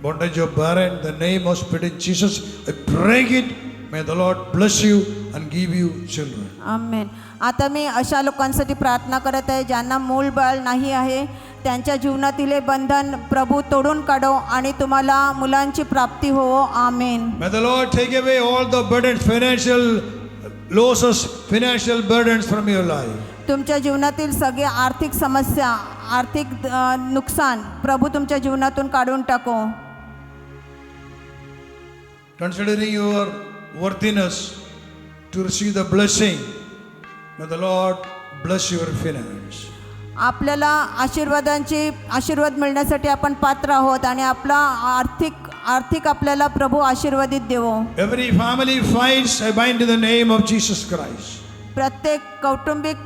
bondage of barren, the name of Spirit in Jesus. I break it. May the Lord bless you and give you children. आमेन. आता मी अशा लोकांसाठी प्रार्थना करत आहे ज्यांना मूल बाळ नाही आहे, त्यांच्या जीवनातील हे बंधन प्रभू तोडून काढो आणि तुम्हाला मुलांची प्राप्ती हो. आमेन. May the Lord take away all the burdens, financial losses, financial burdens from your life. तुमच्या जीवनातील सगळे आर्थिक समस्या, आर्थिक नुकसान प्रभू तुमच्या जीवनातून काढून टाको. Considering your worthiness to receive the blessing, may the Lord bless your finance. आपल्याला आशीर्वाद मिळण्यासाठी आपण पात्र आहोत आणि आपला आर्थिक आपल्याला प्रभू आशीर्वादित देवो. Every family fights, I bind in the name of Jesus Christ. प्रत्येक कौटुंबिक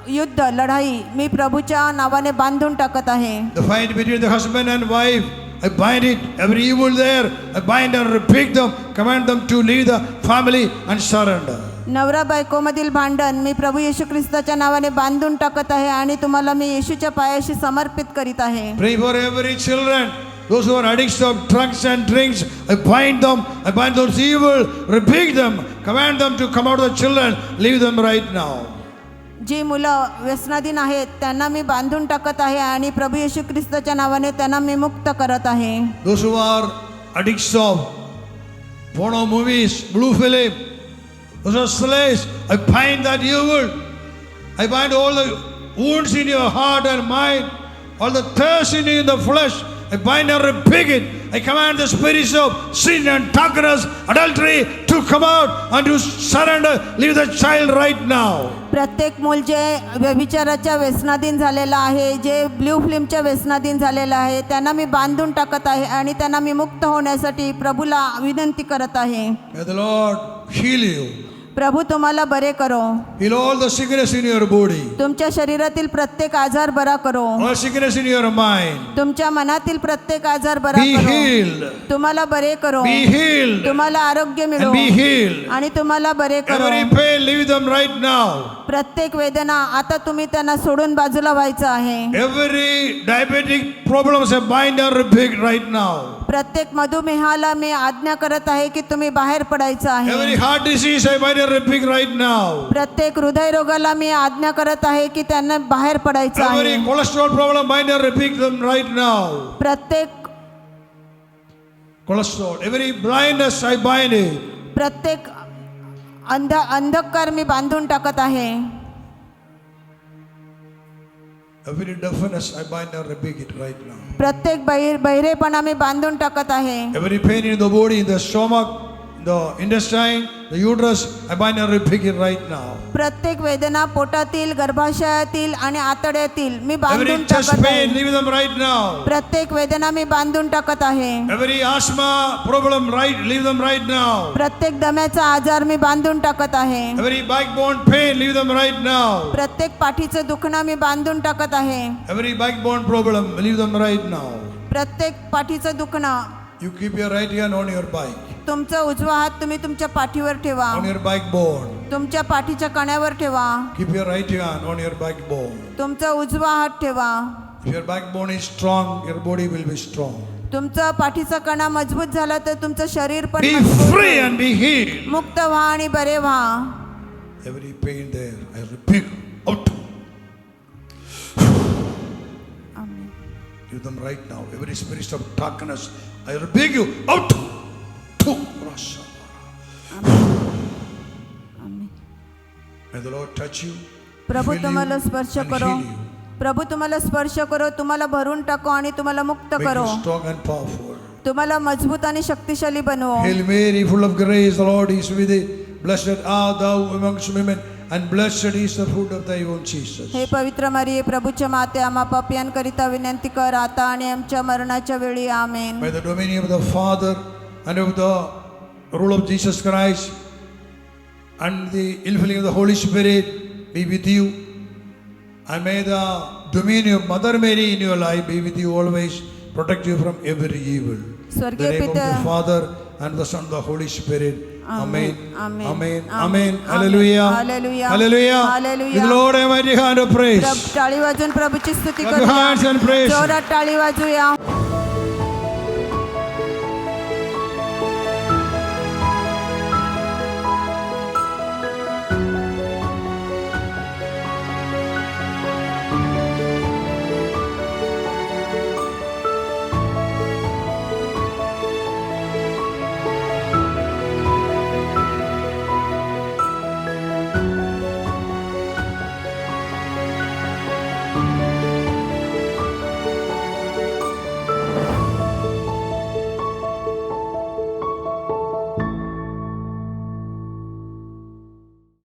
युद्ध लढाई मी प्रभूच्या नावाने बांधून टाकत आहे. The fight between the husband and wife, I bind it. Every evil there, I bind and rebuke them, command them to leave the family and surrender. नवरा बायकोमधील भांडण मी प्रभू येशू ख्रिस्ताच्या नावाने बांधून टाकत आहे आणि तुम्हाला मी येशूच्या पायाशी समर्पित करीत आहे. Pray for every children, those who are addicts of drugs and drinks, I bind them, I bind those evil, rebuke them, command them to come out of the children, leave them right now. जी मुलं व्यसनाधीन आहेत त्यांना मी बांधून टाकत आहे आणि प्रभू येशू ख्रिस्ताच्या नावाने त्यांना मी मुक्त करत आहे. Those who are addicts of porno movies, blue film, those are slaves, I bind that evil. I bind all the wounds in your heart and mind, all the thirst in the flesh. I bind and rebuke it. I command the spirits of sin and darkness, adultery to come out and to surrender. Leave the child right now. प्रत्येक मूल जे व्यभिचाराच्या व्यसनाधीन झालेला आहे, जे blue फिल्मच्या व्यसनाधीन झालेला आहे, त्यांना मी बांधून टाकत आहे आणि त्यांना मी मुक्त होण्यासाठी प्रभूला विनंती करत आहे. May the Lord heal you. प्रभू तुम्हाला बरे करो. Heal all the sickness in your body, तुमच्या शरीरातील प्रत्येक आजार बरा करो. all sickness in your mind. तुमच्या मनातील प्रत्येक आजार बरा Be करो. healed. तुम्हाला बरे करो. Be healed. तुम्हाला आरोग्य मिळो And be healed. आणि तुम्हाला बरे करो. Every pain, leave them right now. प्रत्येक वेदना आता तुम्ही त्यांना सोडून बाजूला व्हायचं आहे. Every diabetic problems I bind and rebuke right now. प्रत्येक मधुमेहाला मी आज्ञा करत आहे की तुम्ही बाहेर पडायचं आहे. Every heart disease I bind and rebuke right now. प्रत्येक हृदयरोगाला मी आज्ञा करत आहे की त्यांना बाहेर पडायचं Every आहे. cholesterol problem bind and rebuke them right now. प्रत्येक Cholesterol, every blindness I bind it. प्रत्येक अंधकार मी बांधून टाकत आहे. Every deafness I bind and rebuke it right now. प्रत्येक बहिरेपणा मी बांधून टाकत आहे. Every pain in the body, in the stomach, the intestine, the uterus, I bind and rebuke it right now. प्रत्येक वेदना पोटातील, गर्भाशयातील आणि आतड्यातील मी बांधून Every chest टाकत pain, आहे. leave them right now. प्रत्येक वेदना मी बांधून टाकत आहे. Every asthma problem, leave them right now. प्रत्येक दम्याचा आजार मी बांधून टाकत आहे. Every backbone pain, leave them right now. प्रत्येक पाठीचं दुखणं मी बांधून टाकत आहे. Every backbone problem, leave them right now. प्रत्येक पाठीचं दुखणं. You keep your right hand on your bike, तुमचा उजवा हात तुम्ही तुमच्या पाठीवर ठेवा. on your backbone. तुमच्या पाठीच्या कण्यावर ठेवा. Keep your right hand on your backbone. तुमचा उजवा हात ठेवा. If your backbone is strong, your body will be strong. तुमचा पाठीचा कणा मजबूत झाला तर तुमचं शरीर पण Be मजबूत free होईल. and be healed. मुक्त व्हा आणि बरे व्हा. Every pain there, I rebuke out. Give them right now. Every spirit of darkness, I rebuke you out. May the Lord touch you. Prabhu fill you, तुम्हाला स्पर्श and करो. heal you. प्रभू तुम्हाला स्पर्श करो, तुम्हाला भरून टाको आणि तुम्हाला मुक्त Make करो. you strong and powerful. तुम्हाला मजबूत आणि शक्तिशाली बनवो. Hail Mary, full of grace, the Lord is with thee. Blessed art thou amongst women, and blessed is the fruit of thy womb, Jesus. हे पवित्र मरिये, प्रभूच्या माते, आम्हा पापियांकरिता विनंती कर आता आणि आमच्या मरणाच्या वेळी. आमेन. By the dominion of the Father and of the rule of Jesus Christ, and the infilling of the Holy Spirit be with you. And may the dominion of Mother Mary in your life be with you always, protect you from every evil. In the स्वर्गीय name of the पिता Father and the Son and the Holy Spirit. Amen. Amen. Amen. Amen. Amen. Amen. Hallelujah. Hallelujah. Hallelujah. Hallelujah. Give the Lord a mighty hand of praise. टाळी वाजून प्रभूची स्तुती Clap your hands and करूया praise. जोरात टाळी वाजूया